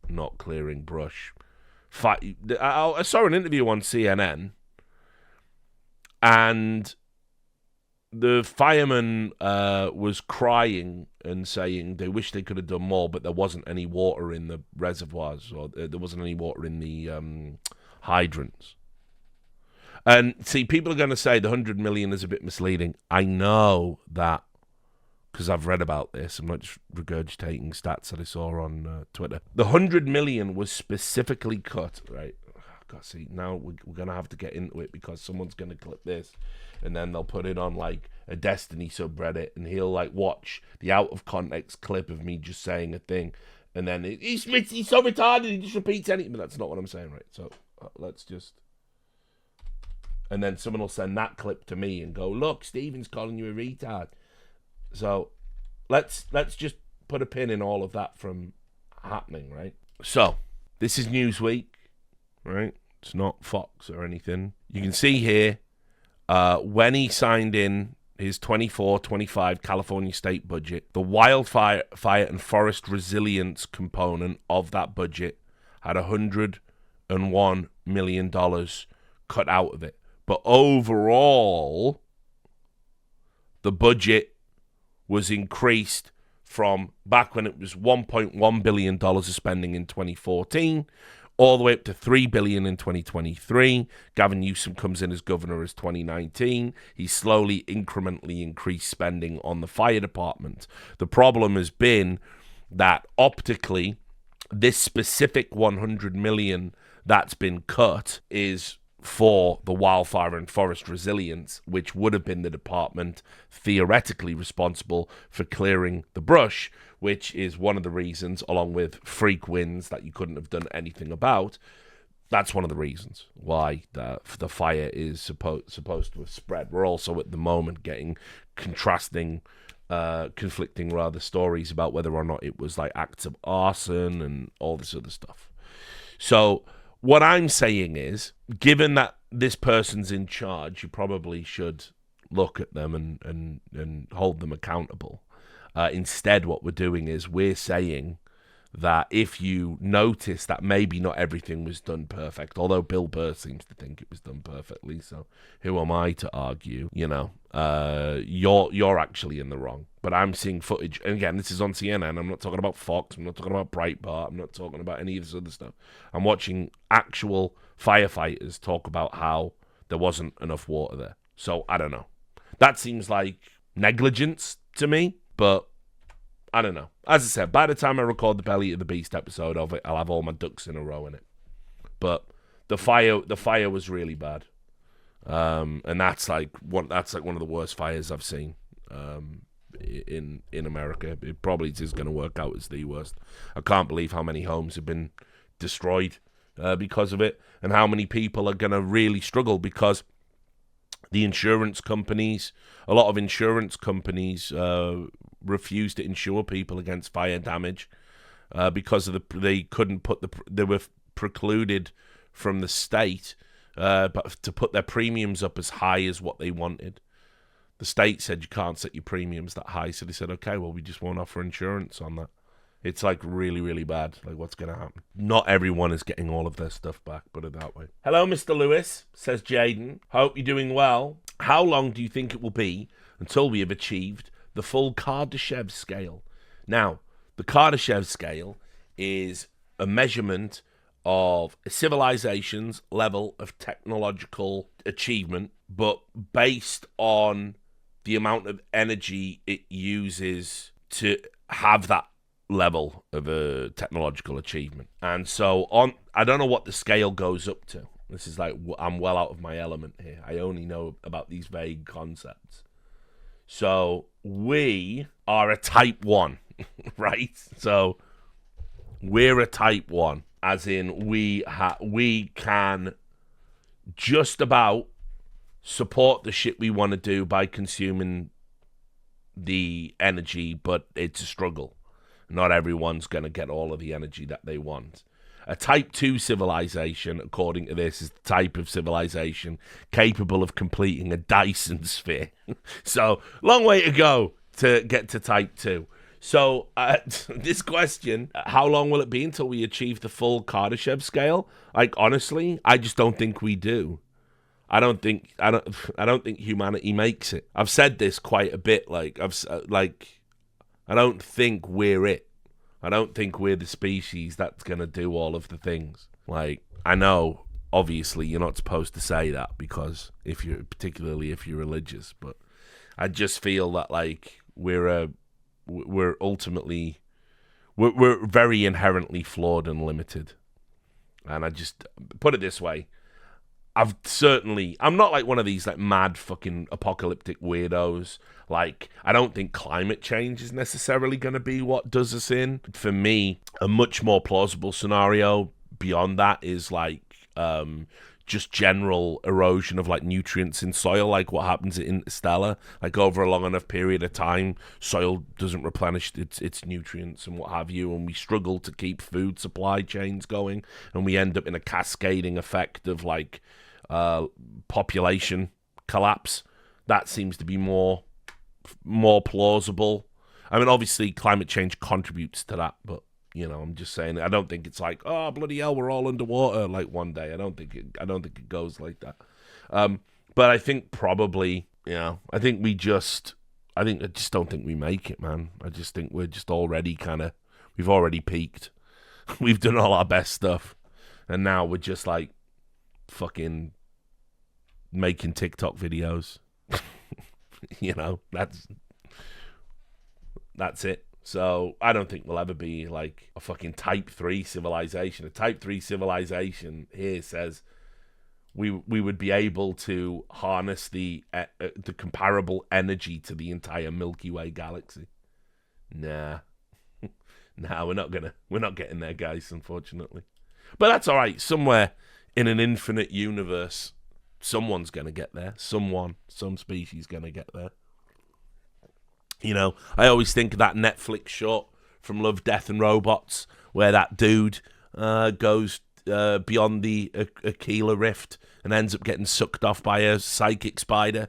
not clearing brush. I saw an interview on CNN, and the fireman was crying and saying they wish they could have done more, but there wasn't any water in the reservoirs, or there wasn't any water in the hydrants. And see, people are going to say the 100 million is a bit misleading. I know that because I've read about this. I'm not just regurgitating stats that I saw on Twitter. The 100 million was specifically cut, right? God, see, now we're going to have to get into it because someone's going to clip this and then they'll put it on like a Destiny subreddit and he'll like watch the out of context clip of me just saying a thing and then he's so retarded he just repeats anything, but that's not what I'm saying, right? So let's just, and then someone will send that clip to me and go, look, Stephen's calling you a retard. So let's just put a pin in all of that from happening, right? So this is Newsweek, right? It's not Fox or anything. You can see here when he signed in his 24-25 California state budget, the wildfire and forest resilience component of that budget had $101 million cut out of it. But overall, the budget was increased from back when it was $1.1 billion of spending in 2014 all the way up to $3 billion in 2023. Gavin Newsom comes in as governor as 2019. He slowly, incrementally increased spending on the fire department. The problem has been that optically, this specific 100 million that's been cut is for the wildfire and forest resilience, which would have been the department theoretically responsible for clearing the brush, which is one of the reasons, along with freak winds that you couldn't have done anything about. That's one of the reasons why the fire is supposed to have spread. We're also at the moment getting conflicting stories about whether or not it was like acts of arson and all this other stuff. So what I'm saying is, given that this person's in charge, you probably should look at them and hold them accountable. Instead, what we're doing is we're saying that if you notice that maybe not everything was done perfect, although Bill Burr seems to think it was done perfectly, so who am I to argue? You know, you're actually in the wrong. But I'm seeing footage, and again, this is on CNN. I'm not talking about Fox. I'm not talking about Breitbart. I'm not talking about any of this other stuff. I'm watching actual firefighters talk about how there wasn't enough water there. So I don't know. That seems like negligence to me, but I don't know. As I said, by the time I record the Belly of the Beast episode of it, I'll have all my ducks in a row in it. But the fire was really bad, and that's like one of the worst fires I've seen in America. It probably is going to work out as the worst. I can't believe how many homes have been destroyed because of it, and how many people are going to really struggle because the insurance companies, a lot of insurance companies refuse to insure people against fire damage because of they were precluded from the state but to put their premiums up as high as what they wanted. The state said you can't set your premiums that high, so they said, okay, well, we just won't offer insurance on that. It's like really, really bad. Like, what's going to happen? Not everyone is getting all of their stuff back, put it that way. Hello, Mr. Lewis, says Jaden. Hope you're doing well. How long do you think it will be until we have achieved the full Kardashev scale? Now, the Kardashev scale is a measurement of a civilization's level of technological achievement, but based on the amount of energy it uses to have that level of a technological achievement. And so I don't know what the scale goes up to. This is like, I'm well out of my element here. I only know about these vague concepts. So we are a type 1, right? So we're a type 1, as in we can just about support the shit we want to do by consuming the energy, but it's a struggle. Not everyone's going to get all of the energy that they want. A type 2 civilization, according to this, is the type of civilization capable of completing a Dyson sphere. So, long way to go to get to type 2. So, this question, how long will it be until we achieve the full Kardashev scale? Like, honestly, I just don't think we do. I don't think humanity makes it. I've said this quite a bit. I don't think we're it. I don't think we're the species that's going to do all of the things. Like, I know, obviously, you're not supposed to say that because particularly if you're religious, but I just feel that, like, we're very inherently flawed and limited. And I just, put it this way, I'm not like one of these like mad fucking apocalyptic weirdos. Like, I don't think climate change is necessarily going to be what does us in. For me, a much more plausible scenario beyond that is like just general erosion of like nutrients in soil, like what happens at Interstellar. Like over a long enough period of time, soil doesn't replenish its nutrients and what have you, and we struggle to keep food supply chains going, and we end up in a cascading effect of like population collapse. That seems to be more plausible. I mean, obviously climate change contributes to that, but you know, I'm just saying, I don't think it's like, oh bloody hell, we're all underwater like one day. I don't think it goes like that. But I think probably, you know, I just don't think we make it, man. I just think we're just already we've already peaked. We've done all our best stuff, and now we're just like fucking making TikTok videos. You know, that's it. So I don't think we'll ever be like a fucking type 3 civilization. A type 3 civilization here says we would be able to harness the comparable energy to the entire Milky Way galaxy. Nah, we're not getting there, guys, unfortunately. But that's all right. Somewhere in an infinite universe, someone's gonna get there. Some species gonna get there. You know, I always think of that Netflix short from Love, Death and Robots, where that dude goes beyond the Aquila Rift and ends up getting sucked off by a psychic spider.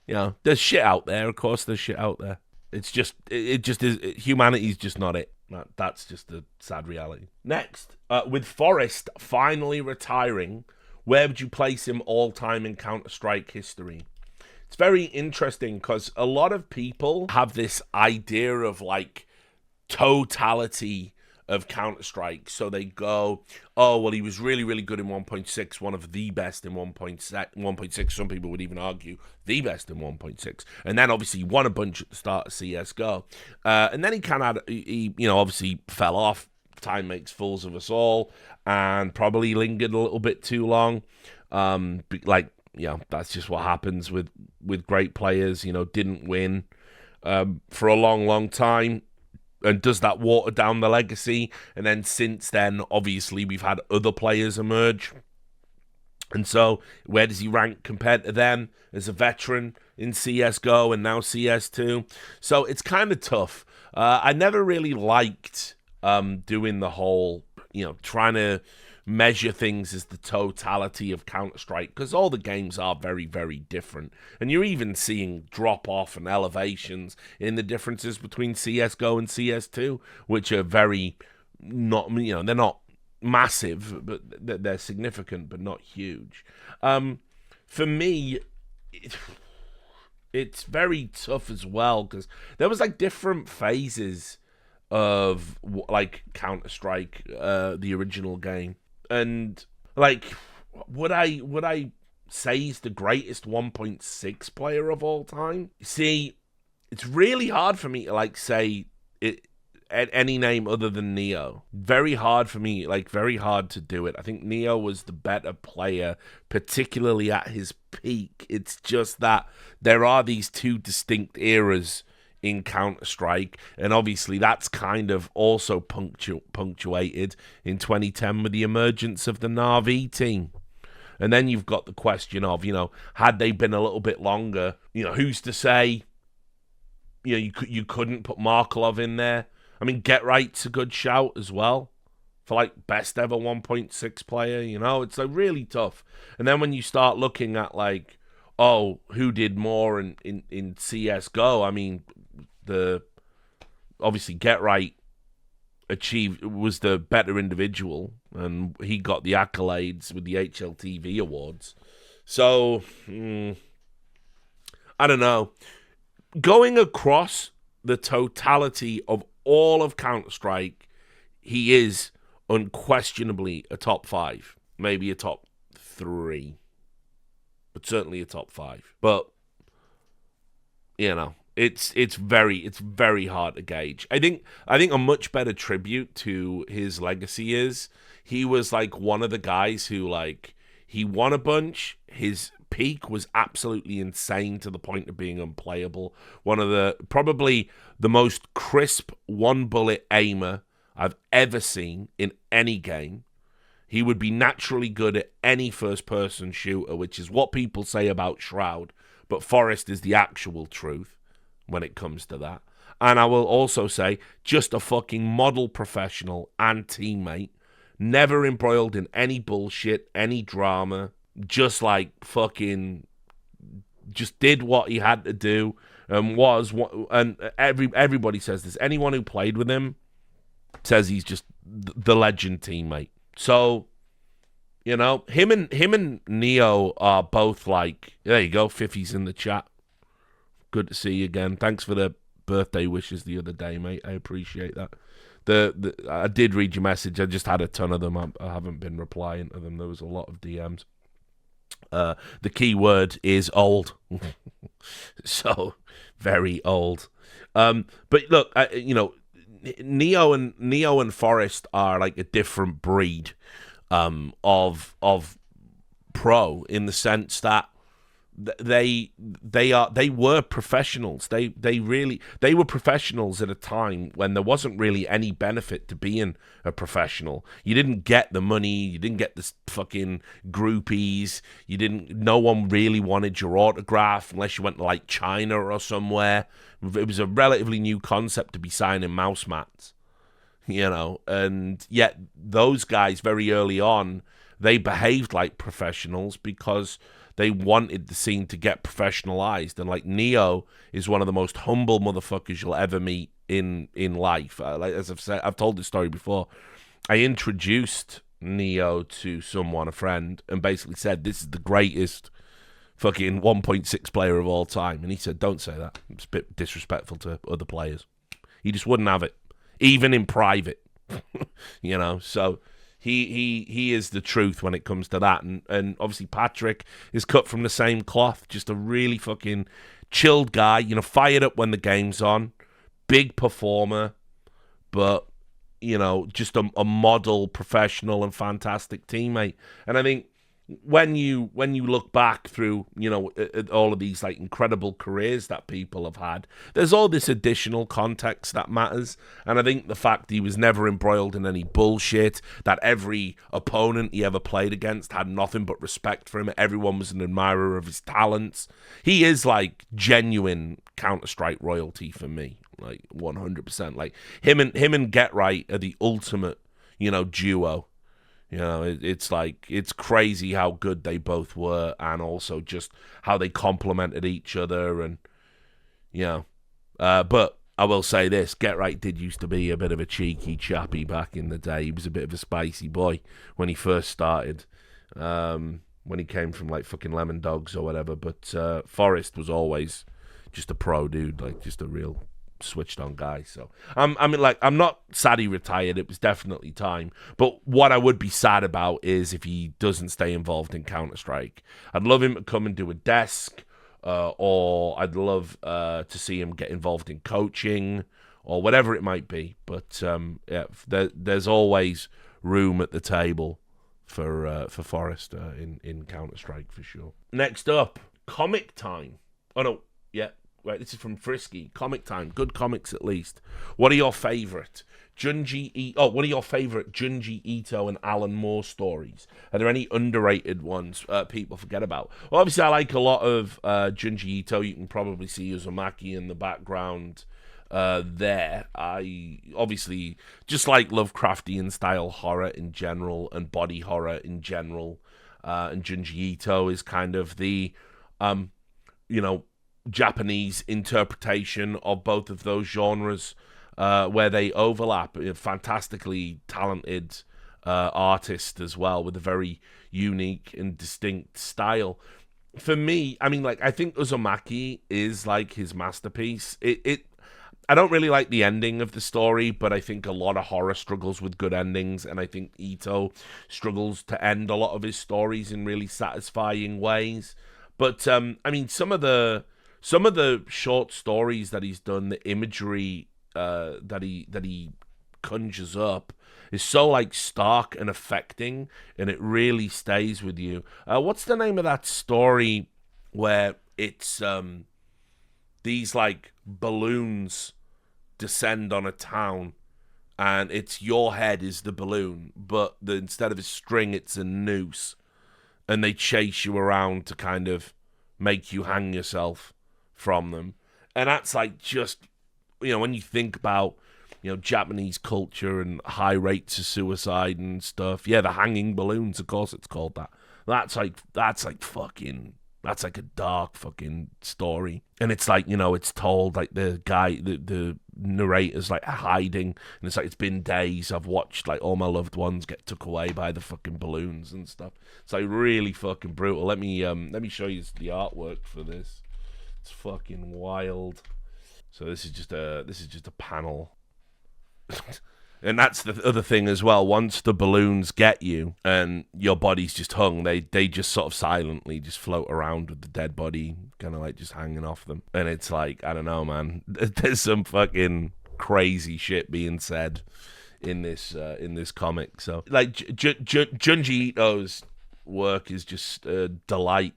You know, there's shit out there. Of course, there's shit out there. It's just, it just is. Humanity's just not it. That's just a sad reality. Next, with Forrest finally retiring, where would you place him all time in Counter-Strike history? It's very interesting because a lot of people have this idea of like totality of Counter-Strike. So they go, oh, well, he was really, really good in 1.6, one of the best in 1.6. Some people would even argue the best in 1.6. And then obviously he won a bunch at the start of CSGO. And then he obviously fell off. Time makes fools of us all, and probably lingered a little bit too long. That's just what happens with great players. You know, didn't win for a long, long time. And does that water down the legacy? And then since then, obviously, we've had other players emerge. And so, where does he rank compared to them as a veteran in CSGO and now CS2? So, it's kind of tough. I never really liked doing the whole, trying to measure things as the totality of Counter-Strike, because all the games are very, very different. And you're even seeing drop-off and elevations in the differences between CSGO and CS2, which are very they're not massive, but they're significant, but not huge. For me, it's very tough as well, because there was like different phases of like Counter-Strike, the original game. And like, would I say he's the greatest 1.6 player of all time. See, it's really hard for me to like say it any name other than Neo. Very hard for me, like very hard to do it. I think Neo was the better player, particularly at his peak. It's just that there are these two distinct eras in Counter-Strike, and obviously that's kind of also punctuated in 2010 with the emergence of the Na'Vi team. And then you've got the question of, had they been a little bit longer, who's to say, you couldn't put Markelov in there. I mean, Get Right's a good shout as well for like best ever 1.6 player. It's like really tough. And then when you start looking at like, oh, who did more in CS:GO? I mean, obviously Get Right was the better individual, and he got the accolades with the HLTV awards. So I don't know. Going across the totality of all of Counter-Strike, he is unquestionably a top 5, maybe a top 3, but certainly a top 5. But it's very hard to gauge. I think a much better tribute to his legacy is he was like one of the guys who like he won a bunch. His peak was absolutely insane to the point of being unplayable. One of probably the most crisp one bullet aimer I've ever seen in any game. He would be naturally good at any first person shooter, which is what people say about Shroud, but Forrest is the actual truth when it comes to that. And I will also say, just a fucking model professional and teammate, never embroiled in any bullshit, any drama, just like fucking just did what he had to do, and everybody says this. Anyone who played with him says he's just the legend teammate. So, him and Neo are both like, there you go, Fiffy's in the chat. Good to see you again. Thanks for the birthday wishes the other day, mate. I appreciate that. I did read your message. I just had a ton of them. I haven't been replying to them. There was a lot of DMs. The key word is old. So very old. But look, Neo and Forrest are like a different breed of pro, in the sense that they were professionals. They were professionals at a time when there wasn't really any benefit to being a professional. You didn't get the money, you didn't get the fucking groupies, no one really wanted your autograph unless you went to like China or somewhere. It was a relatively new concept to be signing mouse mats, and yet those guys very early on, they behaved like professionals because they wanted the scene to get professionalized. And like Neo is one of the most humble motherfuckers you'll ever meet in life. Like, as I've said, I've told this story before. I introduced Neo to someone, a friend, and basically said, this is the greatest fucking 1.6 player of all time. And he said, don't say that. It's a bit disrespectful to other players. He just wouldn't have it, even in private. So He is the truth when it comes to that. And obviously Patrick is cut from the same cloth. Just a really fucking chilled guy, fired up when the game's on. Big performer, but, just a model professional and fantastic teammate. And I think when you look back through, at all of these like incredible careers that people have had, there's all this additional context that matters. And I think the fact he was never embroiled in any bullshit, that every opponent he ever played against had nothing but respect for him, everyone was an admirer of his talents. He is like genuine Counter-Strike royalty for me, like 100%. Like him and Get Right are the ultimate, duo. It's like, it's crazy how good they both were, and also just how they complemented each other. And, but I will say this, Get Right did used to be a bit of a cheeky chappy back in the day. He was a bit of a spicy boy when he first started, when he came from like fucking Lemon Dogs or whatever. But Forrest was always just a pro dude, like just a real switched on guy. So I'm not sad he retired. It was definitely time. But what I would be sad about is if he doesn't stay involved in Counter-Strike. I'd love him to come and do a desk, or I'd love to see him get involved in coaching or whatever it might be. But there's always room at the table for Forrester in Counter-Strike for sure. Next up, comic time. Oh no, yeah. Right, this is from Frisky. Comic time. Good comics, at least. What are your favourite what are your favourite Junji Ito and Alan Moore stories? Are there any underrated ones people forget about? Well, obviously, I like a lot of Junji Ito. You can probably see Uzumaki in the background there. I obviously just like Lovecraftian style horror in general and body horror in general. And Junji Ito is kind of the, Japanese interpretation of both of those genres, where they overlap. A fantastically talented artist as well, with a very unique and distinct style. For me, I think Uzumaki is like his masterpiece. I don't really like the ending of the story, but I think a lot of horror struggles with good endings, and I think Ito struggles to end a lot of his stories in really satisfying ways. But some of the short stories that he's done, the imagery that he conjures up is so like stark and affecting, and it really stays with you. What's the name of that story where it's these like balloons descend on a town, and it's your head is the balloon, but instead of a string, it's a noose, and they chase you around to kind of make you hang yourself from them. And that's like just, when you think about, Japanese culture and high rates of suicide and stuff. Yeah, the hanging balloons, of course it's called that. That's like a dark fucking story. And it's like, it's told like the guy, the narrator's like hiding, and it's like, it's been days, I've watched like all my loved ones get took away by the fucking balloons and stuff. It's like really fucking brutal. Let me show you the artwork for this. It's fucking wild. So this is just a panel. And that's the other thing as well. Once the balloons get you and your body's just hung, they just sort of silently just float around with the dead body, kind of like just hanging off them. And it's like, I don't know, man. There's some fucking crazy shit being said in this comic. So like Junji Ito's work is just a delight.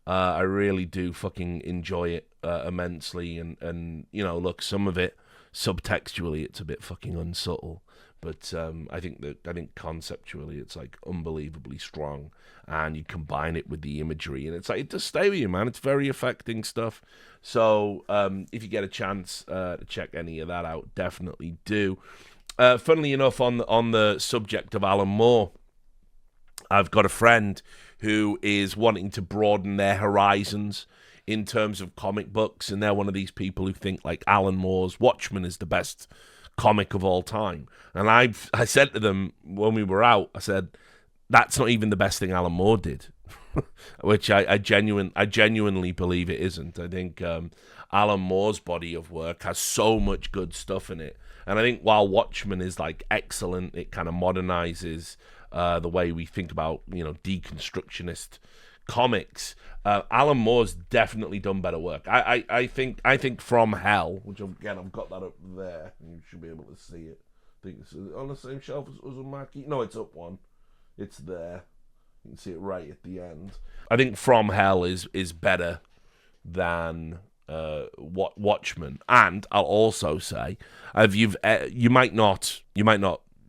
I really do fucking enjoy it immensely, and look, some of it subtextually it's a bit fucking unsubtle, but I think conceptually it's like unbelievably strong, and you combine it with the imagery, and it's like, it does stay with you, man. It's very affecting stuff. So if you get a chance to check any of that out, definitely do. Funnily enough, on the subject of Alan Moore, I've got a friend who is wanting to broaden their horizons in terms of comic books, and they're one of these people who think like Alan Moore's Watchmen is the best comic of all time. And I said to them when we were out, I said, that's not even the best thing Alan Moore did, which I genuinely believe it isn't. I think Alan Moore's body of work has so much good stuff in it, and I think while Watchmen is like excellent, it kind of modernizes the way we think about deconstructionist comics. Alan Moore's definitely done better work. I think From Hell, which again I've got that up there, you should be able to see it. I think it's on the same shelf as Uzumaki. No, it's up one. It's there. You can see it right at the end. I think From Hell is better than Watchmen, and I'll also say, you might not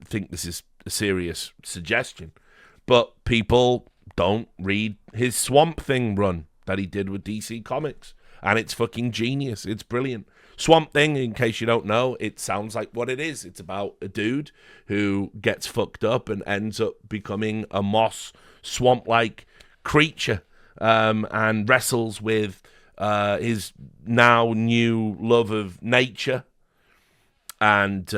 think this is a serious suggestion, but people don't read his Swamp Thing run that he did with DC Comics, and it's fucking genius. It's brilliant. Swamp Thing, in case you don't know, it sounds like what it is. It's about a dude who gets fucked up and ends up becoming a moss swamp-like creature, and wrestles with his now new love of nature, and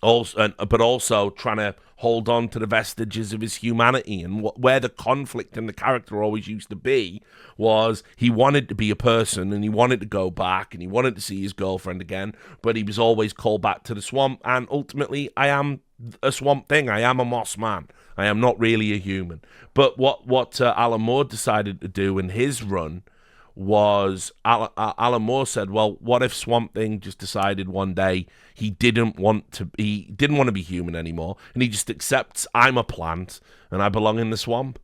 but also trying to hold on to the vestiges of his humanity. And where the conflict in the character always used to be was he wanted to be a person and he wanted to go back and he wanted to see his girlfriend again, but he was always called back to the swamp. And ultimately, I am a swamp thing. I am a moss man. I am not really a human. But what Alan Moore decided to do in his run was Alan Moore said, well, what if Swamp Thing just decided one day he didn't want to be human anymore, and he just accepts I'm a plant and I belong in the swamp.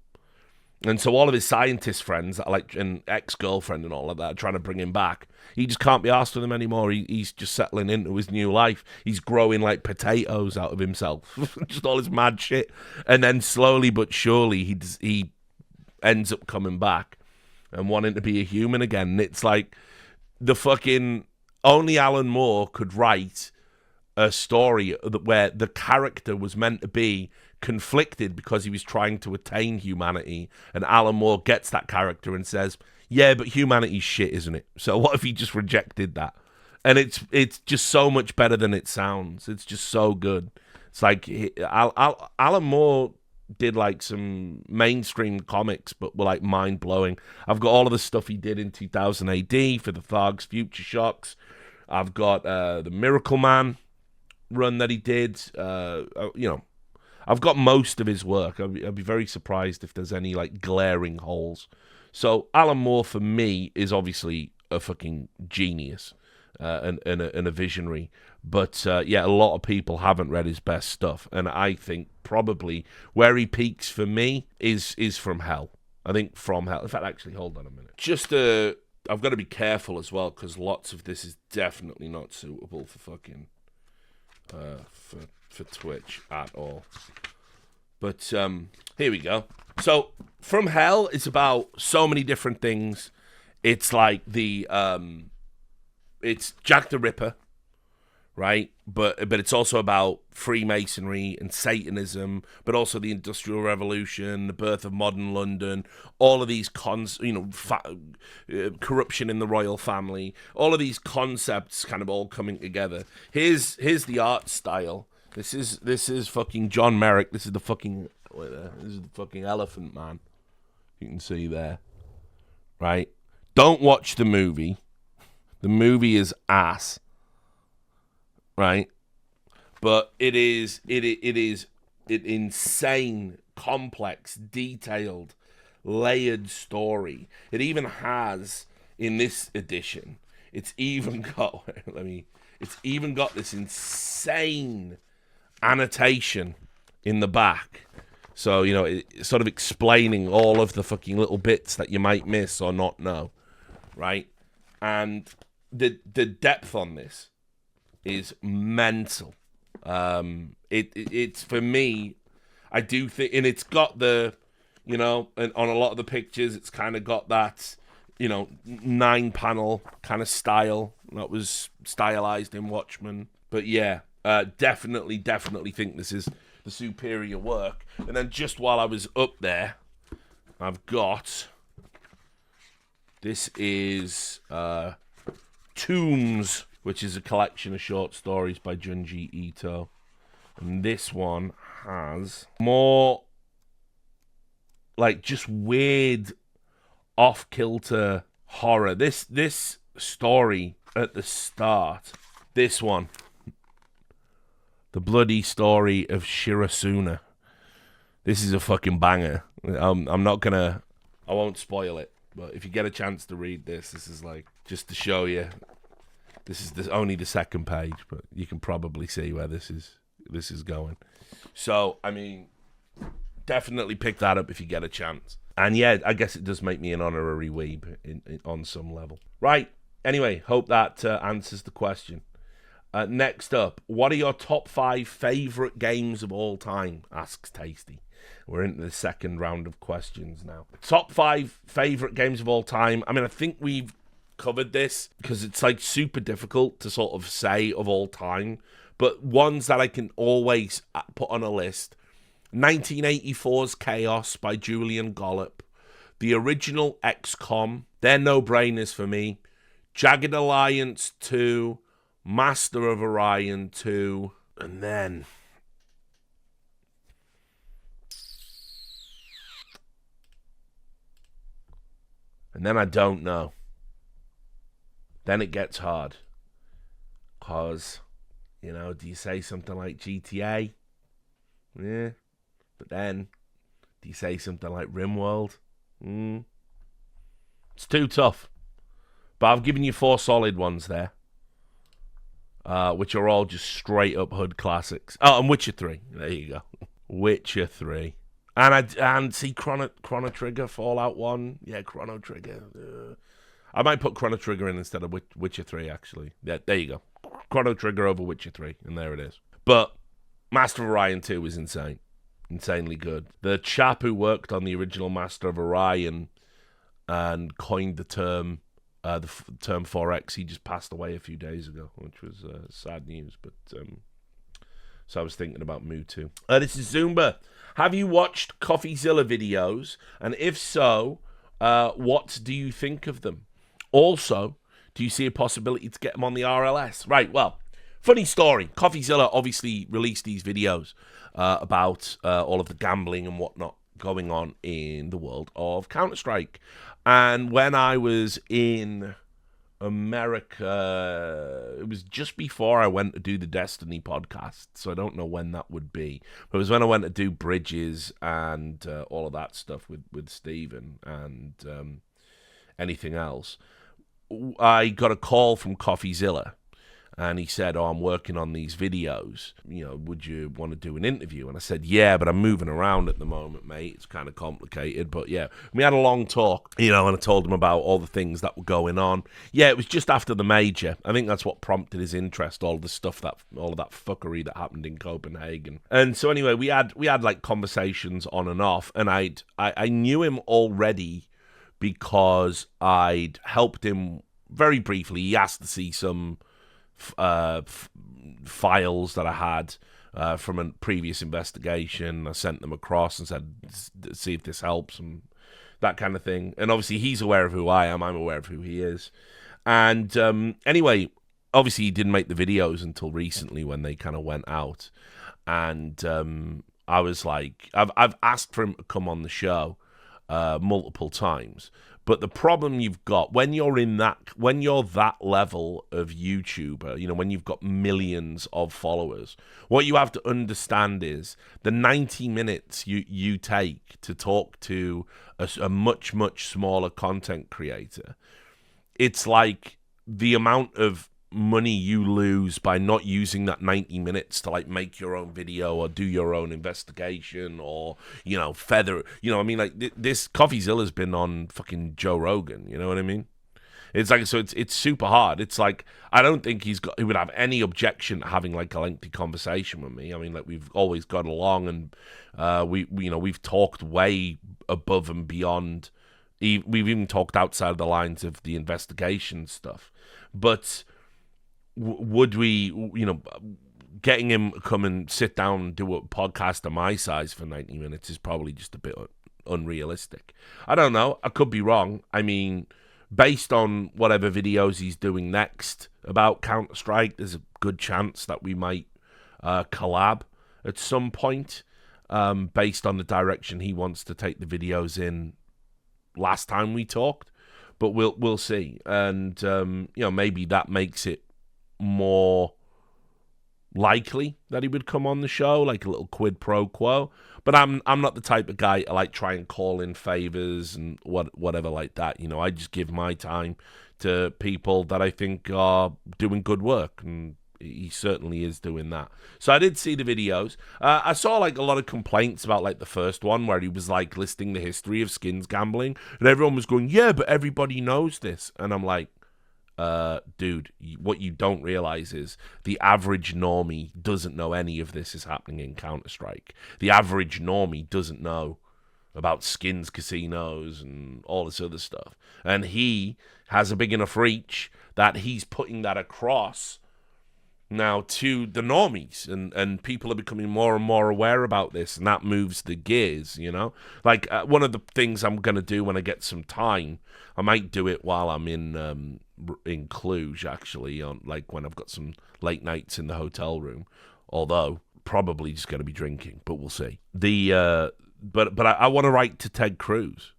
And so all of his scientist friends, like an ex-girlfriend and all of that, are trying to bring him back. He just can't be asked with them anymore. He's just settling into his new life. He's growing like potatoes out of himself, just all his mad shit. And then slowly but surely he ends up coming back and wanting to be a human again. And it's like the fucking only Alan Moore could write a story where the character was meant to be conflicted because he was trying to attain humanity, and Alan Moore gets that character and says, yeah, but humanity's shit, isn't it? So what if he just rejected that? And it's just so much better than it sounds. It's just so good. It's like Alan Moore did like some mainstream comics, but were like mind blowing. I've got all of the stuff he did in 2000 AD for the Thargs Future Shocks. I've got the Miracle Man run that he did. I've got most of his work. I'd be very surprised if there's any like glaring holes. So Alan Moore for me is obviously a fucking genius and a visionary. But yeah, a lot of people haven't read his best stuff, and I think probably where he peaks for me is From Hell. I think From Hell. In fact, actually, hold on a minute. I've got to be careful as well because lots of this is definitely not suitable for fucking for Twitch at all. But here we go. So From Hell is about so many different things. It's like it's Jack the Ripper, right? But it's also about Freemasonry and Satanism, but also the Industrial Revolution, the birth of modern London, all of these corruption in the royal family, all of these concepts kind of all coming together. Here's the art style. This is fucking John Merrick. This is the fucking Elephant Man. You can see there, right? Don't watch the movie. The movie is ass. Right, but it is an insane, complex, detailed, layered story. It even has in this edition. It's even got this insane annotation in the back. So it's sort of explaining all of the fucking little bits that you might miss or not know, right? And the depth on this is mental. It's for me, I do think, and it's got the, and on a lot of the pictures, it's kind of got that, 9-panel kind of style that was stylized in Watchmen. But yeah, definitely think this is the superior work. And then just while I was up there, I've got, this is Tombs, which is a collection of short stories by Junji Ito. And this one has more like just weird off-kilter horror. This story at the start, this one, The Bloody Story of Shirasuna. This is a fucking banger. I won't spoil it, but if you get a chance to read this is like, just to show you. This is only the second page, but you can probably see where this is going. So, I mean, definitely pick that up if you get a chance. And yeah, I guess it does make me an honorary weeb on some level. Right. Anyway, hope that answers the question. Next up, what are your top 5 favorite games of all time? Asks Tasty. We're into the second round of questions now. Top 5 favorite games of all time. I mean, I think we've covered this because it's like super difficult to sort of say of all time, but ones that I can always put on a list: 1984's Chaos by Julian Gollop, the original XCOM, they're no-brainers for me, Jagged Alliance 2, Master of Orion 2, And then I don't know. Then it gets hard. Because, you know, do you say something like GTA? Yeah. But then, do you say something like RimWorld? It's too tough. But I've given you 4 solid ones there. Which are all just straight up hood classics. Oh, and Witcher 3. There you go. Witcher 3. And see Chrono Trigger, Fallout 1. Yeah, Chrono Trigger. I might put Chrono Trigger in instead of Witcher 3, actually. Yeah, there you go. Chrono Trigger over Witcher 3, and there it is. But Master of Orion 2 is insane. Insanely good. The chap who worked on the original Master of Orion and coined the term term 4X, he just passed away a few days ago, which was sad news. But so I was thinking about Mu too. This is Zumba. Have you watched CoffeeZilla videos? And if so, what do you think of them? Also, do you see a possibility to get them on the RLS? Right, well, funny story. CoffeeZilla obviously released these videos about all of the gambling and whatnot going on in the world of Counter-Strike. And when I was in America, it was just before I went to do the Destiny podcast, so I don't know when that would be. But it was when I went to do Bridges and all of that stuff with Steven and anything else. I got a call from CoffeeZilla, and he said, "Oh, I'm working on these videos. You know, would you want to do an interview?" And I said, "Yeah, but I'm moving around at the moment, mate. It's kind of complicated." But yeah, we had a long talk, you know, and I told him about all the things that were going on. Yeah, it was just after the major. I think that's what prompted his interest, all of the stuff all of that fuckery that happened in Copenhagen. And so anyway, we had like conversations on and off, and I knew him already because I'd helped him very briefly. He asked to see some files that I had from a previous investigation. I sent them across and said, see if this helps and that kind of thing. And obviously he's aware of who I am. I'm aware of who he is. And anyway, obviously he didn't make the videos until recently when they kind of went out. And I was like, I've asked for him to come on the show multiple times. But the problem you've got when you're that level of YouTuber, you know, when you've got millions of followers, what you have to understand is the 90 minutes you take to talk to a much, much smaller content creator. It's like the amount of money you lose by not using that 90 minutes to like make your own video or do your own investigation or, you know, feather, you know, I mean, like this CoffeeZilla's been on fucking Joe Rogan, you know what I mean? It's like, so it's super hard. It's like, I don't think he would have any objection to having like a lengthy conversation with me. I mean, like we've always got along and we've talked way above and beyond. We've even talked outside of the lines of the investigation stuff, but would we, you know, getting him to come and sit down and do a podcast of my size for 90 minutes is probably just a bit unrealistic. I don't know. I could be wrong. I mean, based on whatever videos he's doing next about Counter-Strike, there's a good chance that we might collab at some point based on the direction he wants to take the videos in last time we talked. But we'll see. And, you know, maybe that makes it more likely that he would come on the show, like a little quid pro quo. But I'm not the type of guy to like try and call in favors and whatever like that. You know, I just give my time to people that I think are doing good work, and he certainly is doing that. So I did see the videos. I saw like a lot of complaints about like the first one where he was like listing the history of skins gambling, and everyone was going, "Yeah, but everybody knows this," and I'm like, dude, what you don't realize is the average normie doesn't know any of this is happening in Counter-Strike. The average normie doesn't know about skins casinos and all this other stuff. And he has a big enough reach that he's putting that across now to the normies, and people are becoming more and more aware about this, and that moves the gears, you know? Like, one of the things I'm going to do when I get some time, I might do it while I'm in Cluj, actually, on like when I've got some late nights in the hotel room, although probably just going to be drinking, but we'll see. But I want to write to Ted Cruz.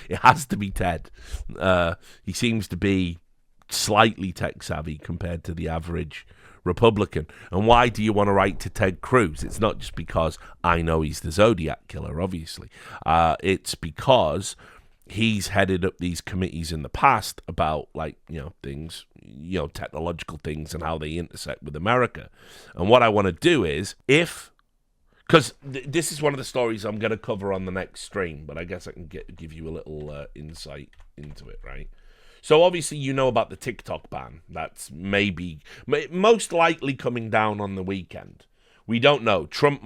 It has to be Ted. He seems to be slightly tech savvy compared to the average Republican. And why do you want to write to Ted Cruz? It's not just because I know he's the Zodiac killer, obviously. It's because he's headed up these committees in the past about, like, things, technological things and how they intersect with America. And what I want to do is, because this is one of the stories I'm going to cover on the next stream, but I guess I can give you a little insight into it, right? So obviously you know about the TikTok ban. That's most likely coming down on the weekend. We don't know. Trump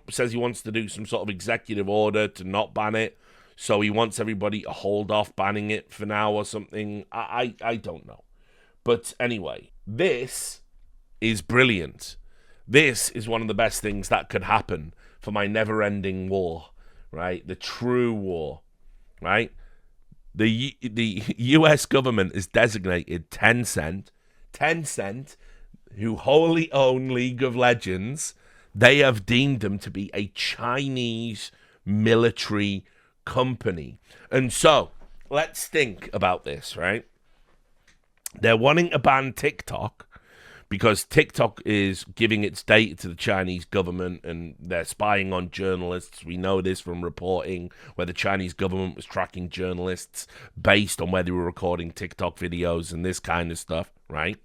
says he wants to do some sort of executive order to not ban it. So he wants everybody to hold off banning it for now or something. I don't know. But anyway, this is brilliant. This is one of the best things that could happen for my never-ending war, right? The true war, right? The U.S. government has designated Tencent, who wholly own League of Legends. They have deemed them to be a Chinese military company. And so, let's think about this, right? They're wanting to ban TikTok because TikTok is giving its data to the Chinese government and they're spying on journalists. We know this from reporting where the Chinese government was tracking journalists based on where they were recording TikTok videos and this kind of stuff, right?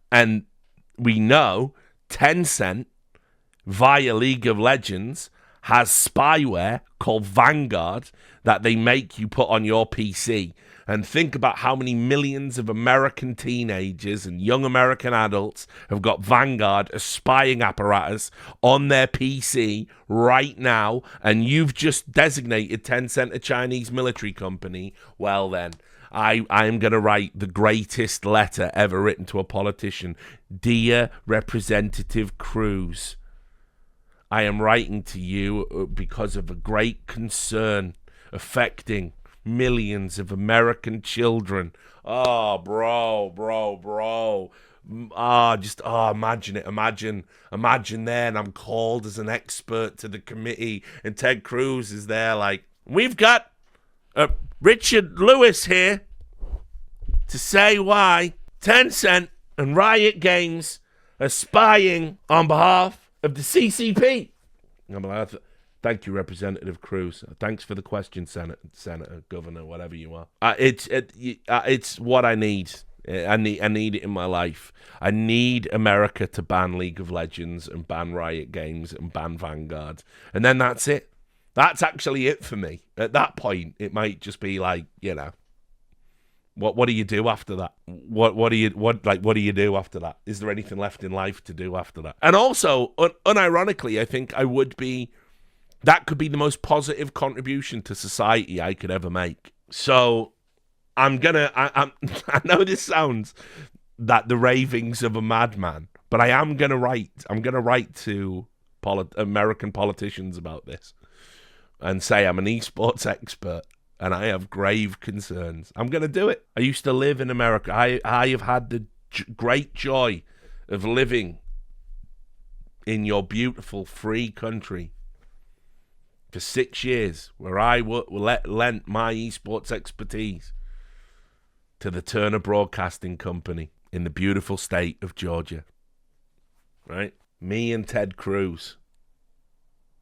And we know Tencent, via League of Legends, has spyware called Vanguard that they make you put on your PC. And think about how many millions of American teenagers and young American adults have got Vanguard, a spying apparatus, on their PC right now, and you've just designated Tencent a Chinese military company. Well then, I am going to write the greatest letter ever written to a politician. Dear Representative Cruz, I am writing to you because of a great concern affecting millions of American children. Oh, bro. Imagine it. Imagine then I'm called as an expert to the committee and Ted Cruz is there like, we've got Richard Lewis here to say why Tencent and Riot Games are spying on behalf of the CCP. I'm like, thank you, Representative Cruz. Thanks for the question, Senator, Governor, whatever you are. It's what I need. I need it in my life. I need America to ban League of Legends and ban Riot Games and ban Vanguard, and then that's it. That's actually it for me. At that point, it might just be like, what do you do after that? What do you do after that? Is there anything left in life to do after that? And also, unironically, I think that could be the most positive contribution to society I could ever make. So I know this sounds that the ravings of a madman, but I'm gonna write to American politicians about this and say I'm an esports expert and I have grave concerns. I'm going to do it. I used to live in America. I have had the great joy of living in your beautiful, free country for 6 years, where I lent my esports expertise to the Turner Broadcasting Company in the beautiful state of Georgia. Right? Me and Ted Cruz.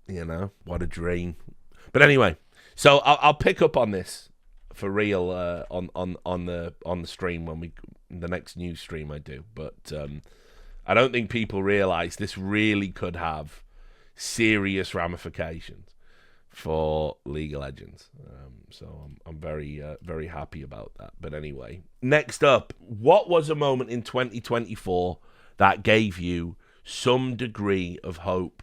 What a dream. But anyway, so I'll pick up on this for real on the stream when the next news stream I do. But I don't think people realize this really could have serious ramifications for League of Legends. So I'm very very happy about that. But anyway, next up, what was a moment in 2024 that gave you some degree of hope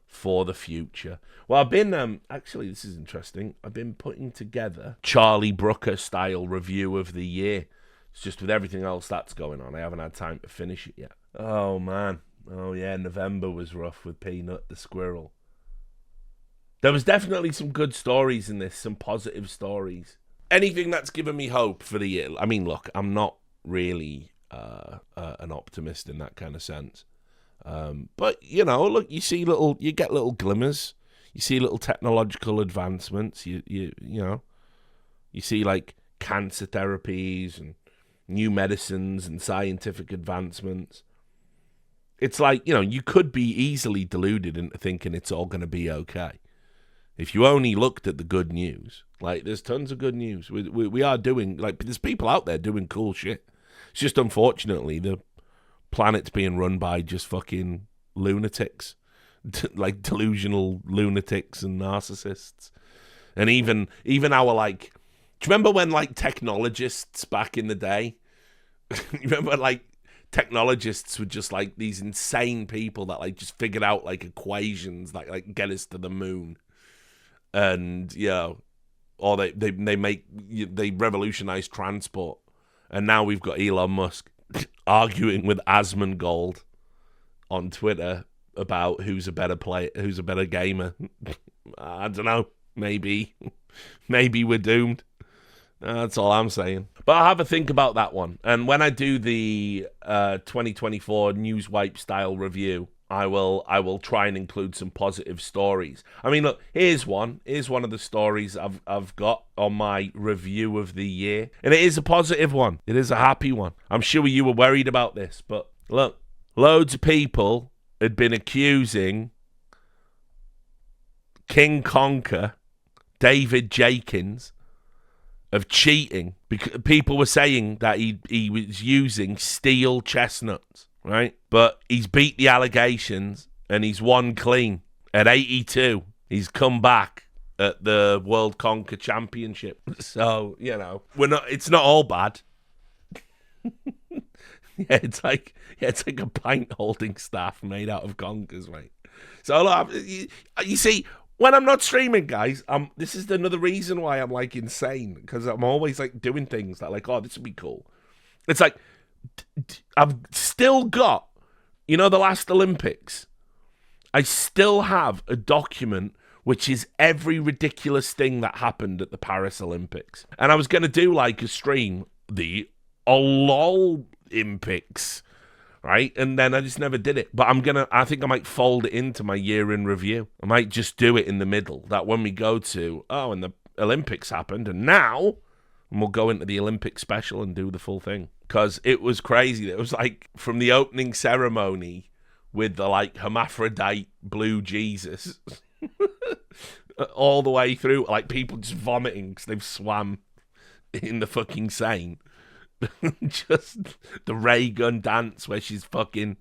for the future? Well, I've been actually, this is interesting. I've been putting together Charlie Brooker style review of the year. It's just with everything else that's going on, I haven't had time to finish it yet. Oh man, oh yeah, November was rough with Peanut the squirrel. There was definitely some good stories in this, some positive stories. Anything that's given me hope for the year. I mean, look, I'm not really an optimist in that kind of sense. But you know, look, you get little glimmers. You see little technological advancements. You know, you see like cancer therapies and new medicines and scientific advancements. It's like, you know, you could be easily deluded into thinking it's all going to be okay. If you only looked at the good news, like there's tons of good news. We are doing, like, there's people out there doing cool shit. It's just unfortunately the planet's being run by just fucking lunatics, like delusional lunatics and narcissists. And even our, like, do you remember when, like, technologists back in the day, you remember when, like, technologists were just like these insane people that like just figured out like equations that like get us to the moon, and you know, or they revolutionize transport, and now we've got Elon Musk arguing with Asmongold on Twitter about who's a better player, who's a better gamer. I don't know. Maybe we're doomed. That's all I'm saying. But I'll have a think about that one. And when I do the 2024 News Wipe style review, I will try and include some positive stories. I mean, look, here's one. Here's one of the stories I've got on my review of the year. And it is a positive one. It is a happy one. I'm sure you were worried about this. But look, loads of people had been accusing King Conker, David Jenkins, of cheating, because people were saying that he was using steel chestnuts, right? But he's beat the allegations and he's won clean. At 82, he's come back at the World Conker Championship. So, you know, it's not all bad. It's like a pint holding staff made out of conkers, mate. So look, you see, when I'm not streaming, guys, this is another reason why I'm like insane, because I'm always like doing things that like, oh, this would be cool. It's like I've still got, you know, the last Olympics. I still have a document which is every ridiculous thing that happened at the Paris Olympics, and I was gonna do like a stream, the Olympics. Right, and then I just never did it. But I think I might fold it into my year in review. I might just do it in the middle. That when we go to, and the Olympics happened, and we'll go into the Olympic special and do the full thing. Because it was crazy. It was like from the opening ceremony with the like hermaphrodite blue Jesus all the way through, like people just vomiting because they've swam in the fucking Seine. Just the ray gun dance where she's fucking,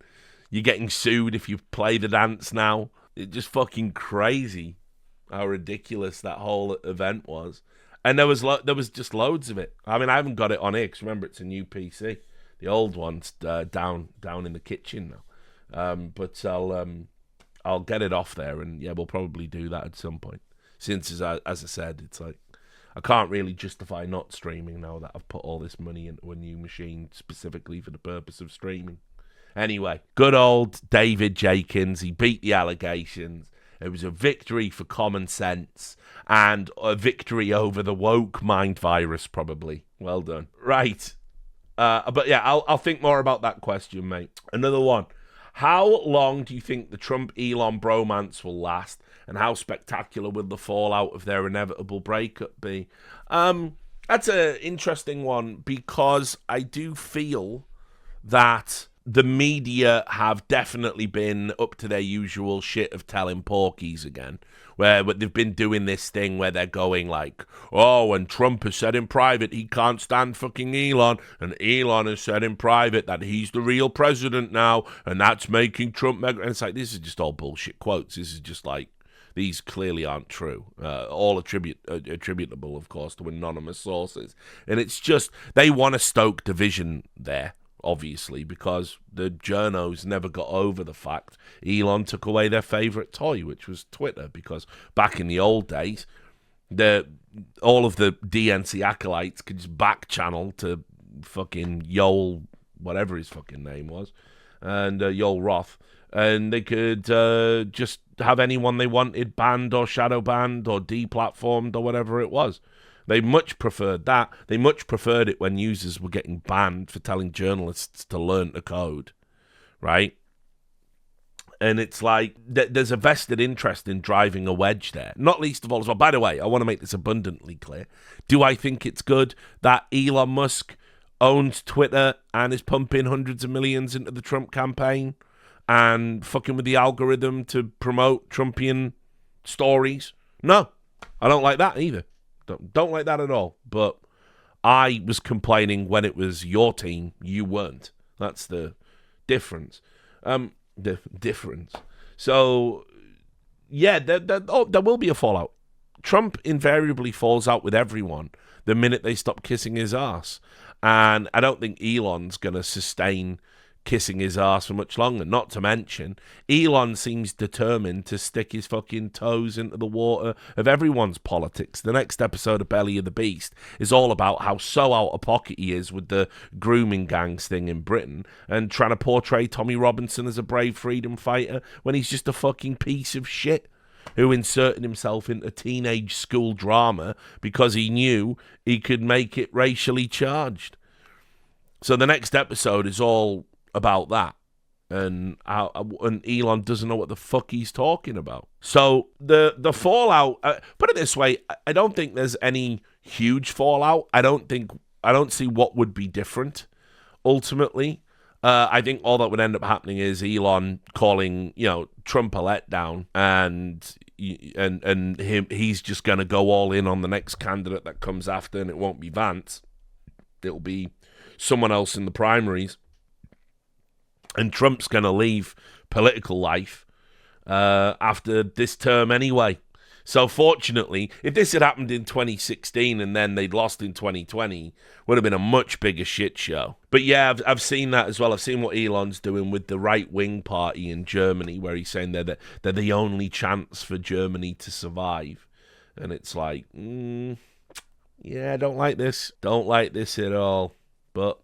you're getting sued if you play the dance now. It's just fucking crazy how ridiculous that whole event was. And there was just loads of it. I mean, I haven't got it on here because remember, it's a new PC. The old one's down in the kitchen now. But I'll get it off there, and yeah, we'll probably do that at some point. Since as I said, it's like I can't really justify not streaming now that I've put all this money into a new machine specifically for the purpose of streaming. Anyway, good old David Jenkins. He beat the allegations. It was a victory for common sense and a victory over the woke mind virus, probably. Well done. Right. But yeah, I'll think more about that question, mate. Another one. How long do you think the Trump-Elon bromance will last? And how spectacular will the fallout of their inevitable breakup be? That's an interesting one, because I do feel that the media have definitely been up to their usual shit of telling porkies again, where they've been doing this thing where they're going like, oh, and Trump has said in private he can't stand fucking Elon, and Elon has said in private that he's the real president now, and that's making Trump mega. And it's like, this is just all bullshit quotes. This is just like, these clearly aren't true. All attributable, of course, to anonymous sources. And it's just, they want to stoke division there, obviously, because the journos never got over the fact Elon took away their favourite toy, which was Twitter, because back in the old days, all of the DNC acolytes could just back channel to fucking Yoel, whatever his fucking name was, and Yoel Roth, and they could just have anyone they wanted banned or shadow banned or deplatformed or whatever it was. They much preferred that. They much preferred it when users were getting banned for telling journalists to learn the code, right? And it's like there's a vested interest in driving a wedge there. Not least of all as well. By the way, I want to make this abundantly clear. Do I think it's good that Elon Musk owns Twitter and is pumping hundreds of millions into the Trump campaign and fucking with the algorithm to promote Trumpian stories? No, I don't like that either. Don't like that at all. But I was complaining when it was your team, you weren't. That's the difference. The difference. So, yeah, there will be a fallout. Trump invariably falls out with everyone the minute they stop kissing his ass. And I don't think Elon's going to sustain kissing his ass for much longer. Not to mention, Elon seems determined to stick his fucking toes into the water of everyone's politics. The next episode of Belly of the Beast is all about how so out of pocket he is with the grooming gangs thing in Britain and trying to portray Tommy Robinson as a brave freedom fighter when he's just a fucking piece of shit who inserted himself into teenage school drama because he knew he could make it racially charged. So the next episode is all about that, and Elon doesn't know what the fuck he's talking about. So the fallout, put it this way, I don't think there's any huge fallout. I don't see what would be different ultimately. I think all that would end up happening is Elon calling, Trump a letdown, and he's just going to go all in on the next candidate that comes after, and it won't be Vance. It'll be someone else in the primaries. And Trump's going to leave political life after this term anyway. So fortunately, if this had happened in 2016 and then they'd lost in 2020, would have been a much bigger shit show. But yeah, I've seen that as well. I've seen what Elon's doing with the right-wing party in Germany, where he's saying they're the only chance for Germany to survive. And it's like, yeah, I don't like this. Don't like this at all. But,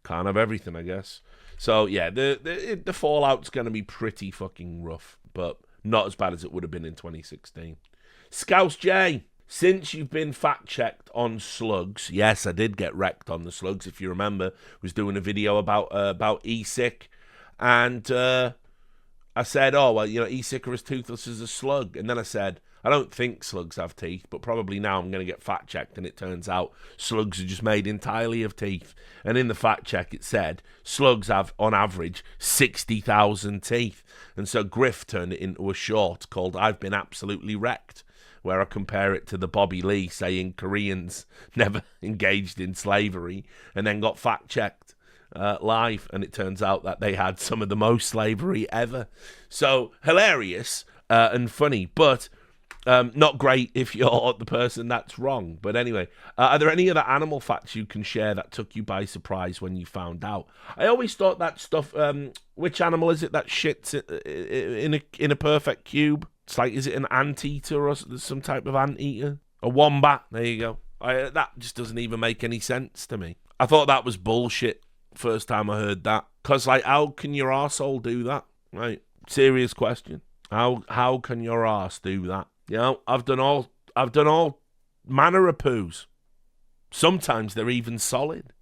can't have everything, I guess. So, yeah, the fallout's going to be pretty fucking rough, but not as bad as it would have been in 2016. Scouse J, since you've been fact-checked on slugs, yes, I did get wrecked on the slugs, if you remember, was doing a video about e-sick, and I said, e-sick are as toothless as a slug, and then I said, I don't think slugs have teeth, but probably now I'm going to get fact-checked, and it turns out slugs are just made entirely of teeth. And in the fact-check, it said slugs have, on average, 60,000 teeth. And so Griff turned it into a short called I've Been Absolutely Wrecked, where I compare it to the Bobby Lee saying Koreans never engaged in slavery, and then got fact-checked live, and it turns out that they had some of the most slavery ever. So, hilarious and funny, but not great if you're the person that's wrong. But anyway, are there any other animal facts you can share that took you by surprise when you found out? I always thought that stuff, which animal is it that shits in a perfect cube? It's like, is it an anteater or some type of anteater? A wombat, there you go. That just doesn't even make any sense to me. I thought that was bullshit first time I heard that. Because, how can your arsehole do that? Right, serious question. How can your arse do that? I've done all manner of poos. Sometimes they're even solid.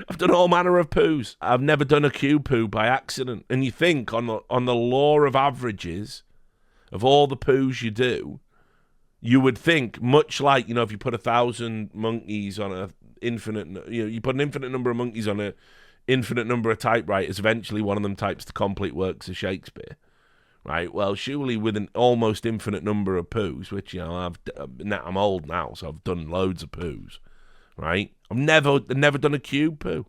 I've done all manner of poos. I've never done a cube poo by accident. And you think on the law of averages of all the poos you do, you would think much like, if you put 1,000 monkeys on a infinite, you put an infinite number of monkeys on a infinite number of typewriters, eventually one of them types the complete works of Shakespeare. Right, well, surely with an almost infinite number of poos, which, I'm old now, so I've done loads of poos, right? I've never done a cube poo.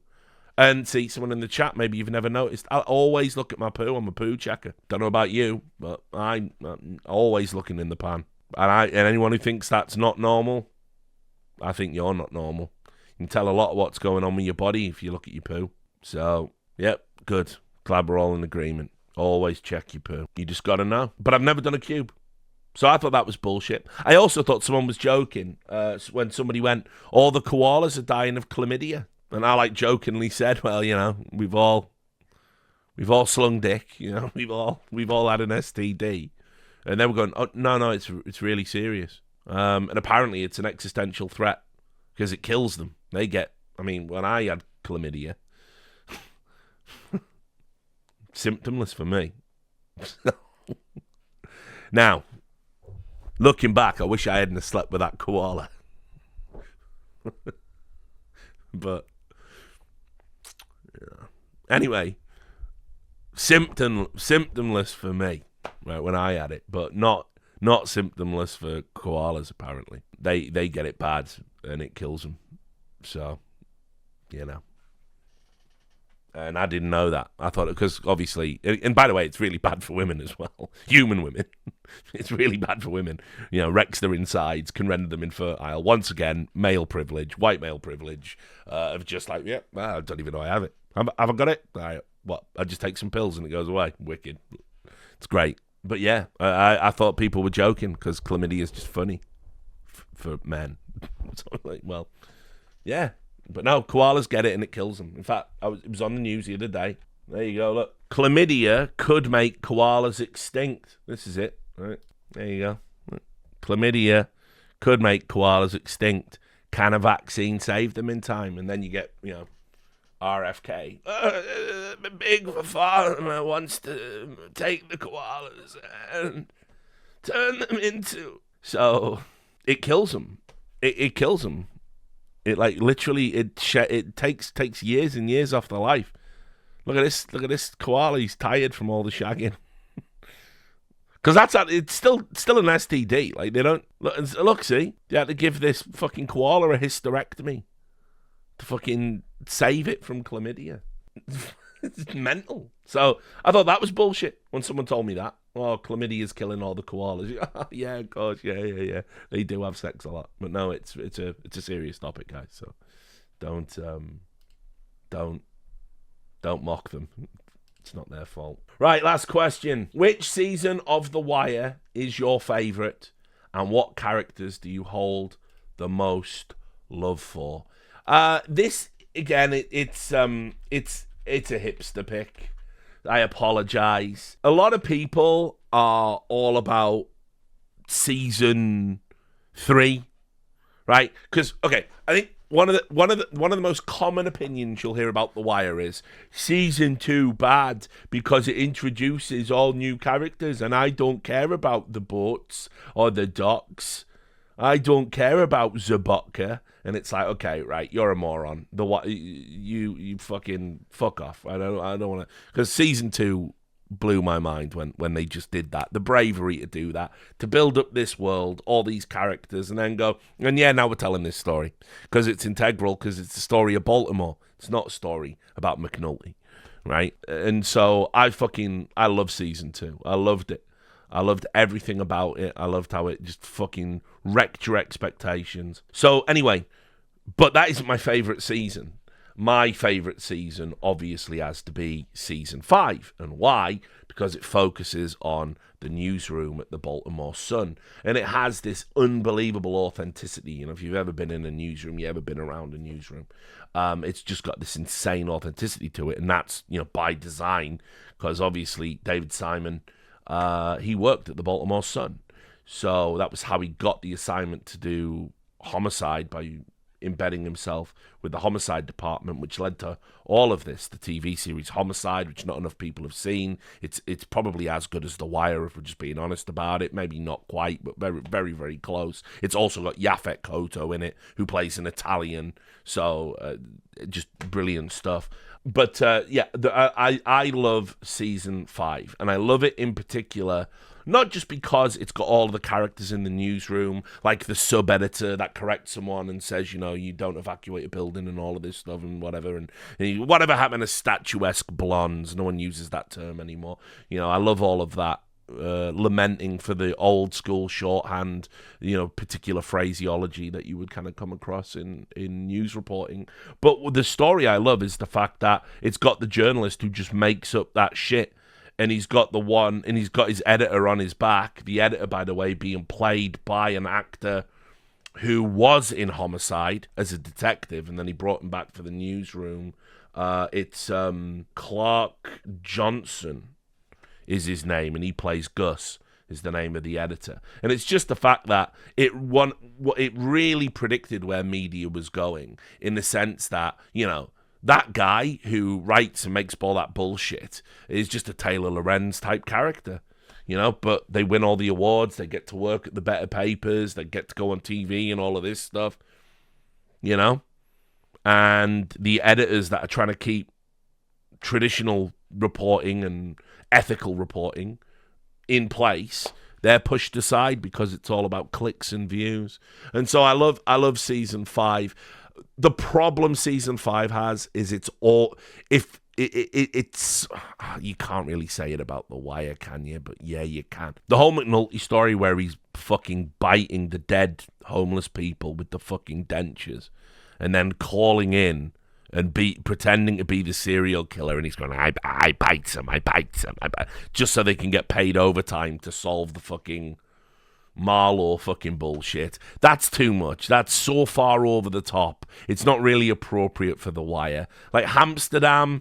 And see, someone in the chat, maybe you've never noticed, I always look at my poo. I'm a poo checker. Don't know about you, but I'm always looking in the pan. And anyone who thinks that's not normal, I think you're not normal. You can tell a lot of what's going on with your body if you look at your poo. So, yep, good. Glad we're all in agreement. Always check your poo. You just got to know. But I've never done a cube. So I thought that was bullshit. I also thought someone was joking when somebody went, all the koalas are dying of chlamydia. And I jokingly said, well, we've all slung dick, we've all had an STD. And they were going, oh, no, it's really serious. And apparently it's an existential threat because it kills them. They get, I mean, when I had chlamydia, symptomless for me. Now, looking back, I wish I hadn't slept with that koala. But, yeah. Anyway, symptomless for me, right, when I had it, but not symptomless for koalas, apparently. They get it bad, and it kills them. So, you know. And I didn't know that. I thought, because obviously, and by the way, it's really bad for women as well. Human women. It's really bad for women. You know, wrecks their insides, can render them infertile. Once again, male privilege, white male privilege, of just like, yeah, well, I don't even know I have it. Have I got it? I just take some pills and it goes away. Wicked. It's great. But yeah, I thought people were joking because chlamydia is just funny for men. So I'm like, well, yeah. But no, koalas get it and it kills them. In fact, it was on the news the other day. There you go, look. Chlamydia could make koalas extinct. This is it, right? There you go. Look. Chlamydia could make koalas extinct. Can a vaccine save them in time? And then you get, you know, RFK. Big Pharma wants to take the koalas and turn them into... So, it kills them. It kills them. It like literally it takes years and years off their life. Look at this koala. He's tired from all the shagging. Because it's still an STD. Like they don't look. See, they had to give this fucking koala a hysterectomy to fucking save it from chlamydia. It's mental. So I thought that was bullshit when someone told me that. Oh, chlamydia is killing all the koalas. Yeah, of course. Yeah. They do have sex a lot, but no, it's a serious topic, guys. So don't mock them. It's not their fault. Right, last question. Which season of The Wire is your favourite, and what characters do you hold the most love for? This again, it's a hipster pick. I apologize. A lot of people are all about season 3, right? Because I think one of the most common opinions you'll hear about The Wire is season 2 bad because it introduces all new characters, and I don't care about the boats or the docks. I don't care about Zabotka. And it's like, okay, right, you're a moron. You fucking fuck off. I don't want to, because season 2 blew my mind when they just did that. The bravery to do that, to build up this world, all these characters, and then go, and yeah, now we're telling this story because it's integral, because it's the story of Baltimore. It's not a story about McNulty, right? And so I love season 2. I loved it. I loved everything about it. I loved how it just fucking wrecked your expectations. So anyway, but that isn't my favourite season. My favourite season obviously has to be season 5. And why? Because it focuses on the newsroom at the Baltimore Sun. And it has this unbelievable authenticity. You know, if you've ever been in a newsroom, you ever been around a newsroom, it's just got this insane authenticity to it. And that's, you know, by design, because obviously David Simon... he worked at the Baltimore Sun. So that was how he got the assignment to do Homicide, by embedding himself with the Homicide department, which led to all of this. The TV series Homicide, which not enough people have seen. It's probably as good as The Wire, if we're just being honest about it. Maybe not quite, but very, very, very close. It's also got Yaphet Kotto in it, who plays an Italian. So just brilliant stuff. But I love season 5, and I love it in particular, not just because it's got all the characters in the newsroom, like the sub-editor that corrects someone and says, you know, you don't evacuate a building and all of this stuff and whatever, and whatever happened to statuesque blondes, no one uses that term anymore. You know, I love all of that. Lamenting for the old school shorthand, you know, particular phraseology that you would kind of come across in news reporting. But the story I love is the fact that it's got the journalist who just makes up that shit, and he's got he's got his editor on his back. The editor, by the way, being played by an actor who was in Homicide as a detective, and then he brought him back for the newsroom. It's Clark Johnson is his name, and he plays Gus, is the name of the editor. And it's just the fact that it really predicted where media was going, in the sense that, you know, that guy who writes and makes all that bullshit is just a Taylor Lorenz type character. You know, but they win all the awards, they get to work at the better papers, they get to go on TV and all of this stuff, you know? And the editors that are trying to keep traditional reporting and ethical reporting in place, they're pushed aside because it's all about clicks and views. And so I love season 5. The problem season 5 has is it's you can't really say it about The Wire, can you? But yeah, you can. The whole McNulty story where he's fucking biting the dead homeless people with the fucking dentures, and then calling in and pretending to be the serial killer, and he's going, I bite him, just so they can get paid overtime to solve the fucking Marlowe fucking bullshit. That's too much. That's so far over the top. It's not really appropriate for The Wire. Like Amsterdam,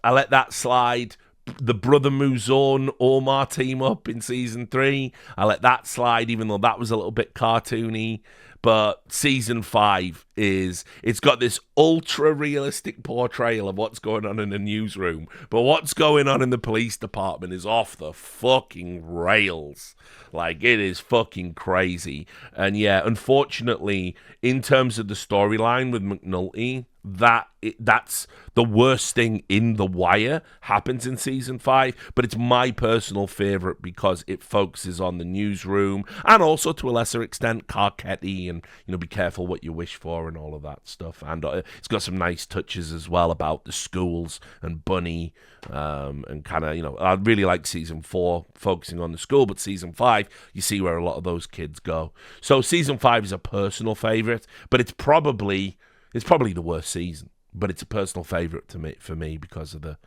I let that slide. The Brother Mouzon Omar team up in season 3, I let that slide, even though that was a little bit cartoony. But season 5 it's got this ultra realistic portrayal of what's going on in the newsroom, but what's going on in the police department is off the fucking rails. Like, it is fucking crazy. And yeah, unfortunately, in terms of the storyline with McNulty, that's the worst thing in The Wire happens in season 5, but it's my personal favorite because it focuses on the newsroom, and also to a lesser extent Carcetti, and, you know, be careful what you wish for and all of that stuff. And it's got some nice touches as well about the schools and Bunny, and kind of, you know, I really like season 4 focusing on the school, but season 5 you see where a lot of those kids go. So season 5 is a personal favorite, but it's probably the worst season, but it's a personal favorite for me because of the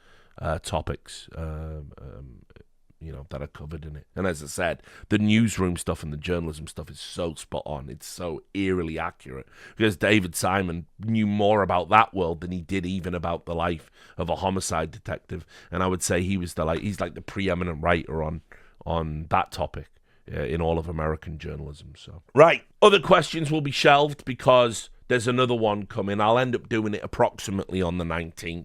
topics, you know, that are covered in it. And as I said, the newsroom stuff and the journalism stuff is so spot on. It's so eerily accurate, because David Simon knew more about that world than he did even about the life of a homicide detective. And I would say he's like the preeminent writer on that topic in all of American journalism. So right, other questions will be shelved because there's another one coming. I'll end up doing it approximately on the 19th.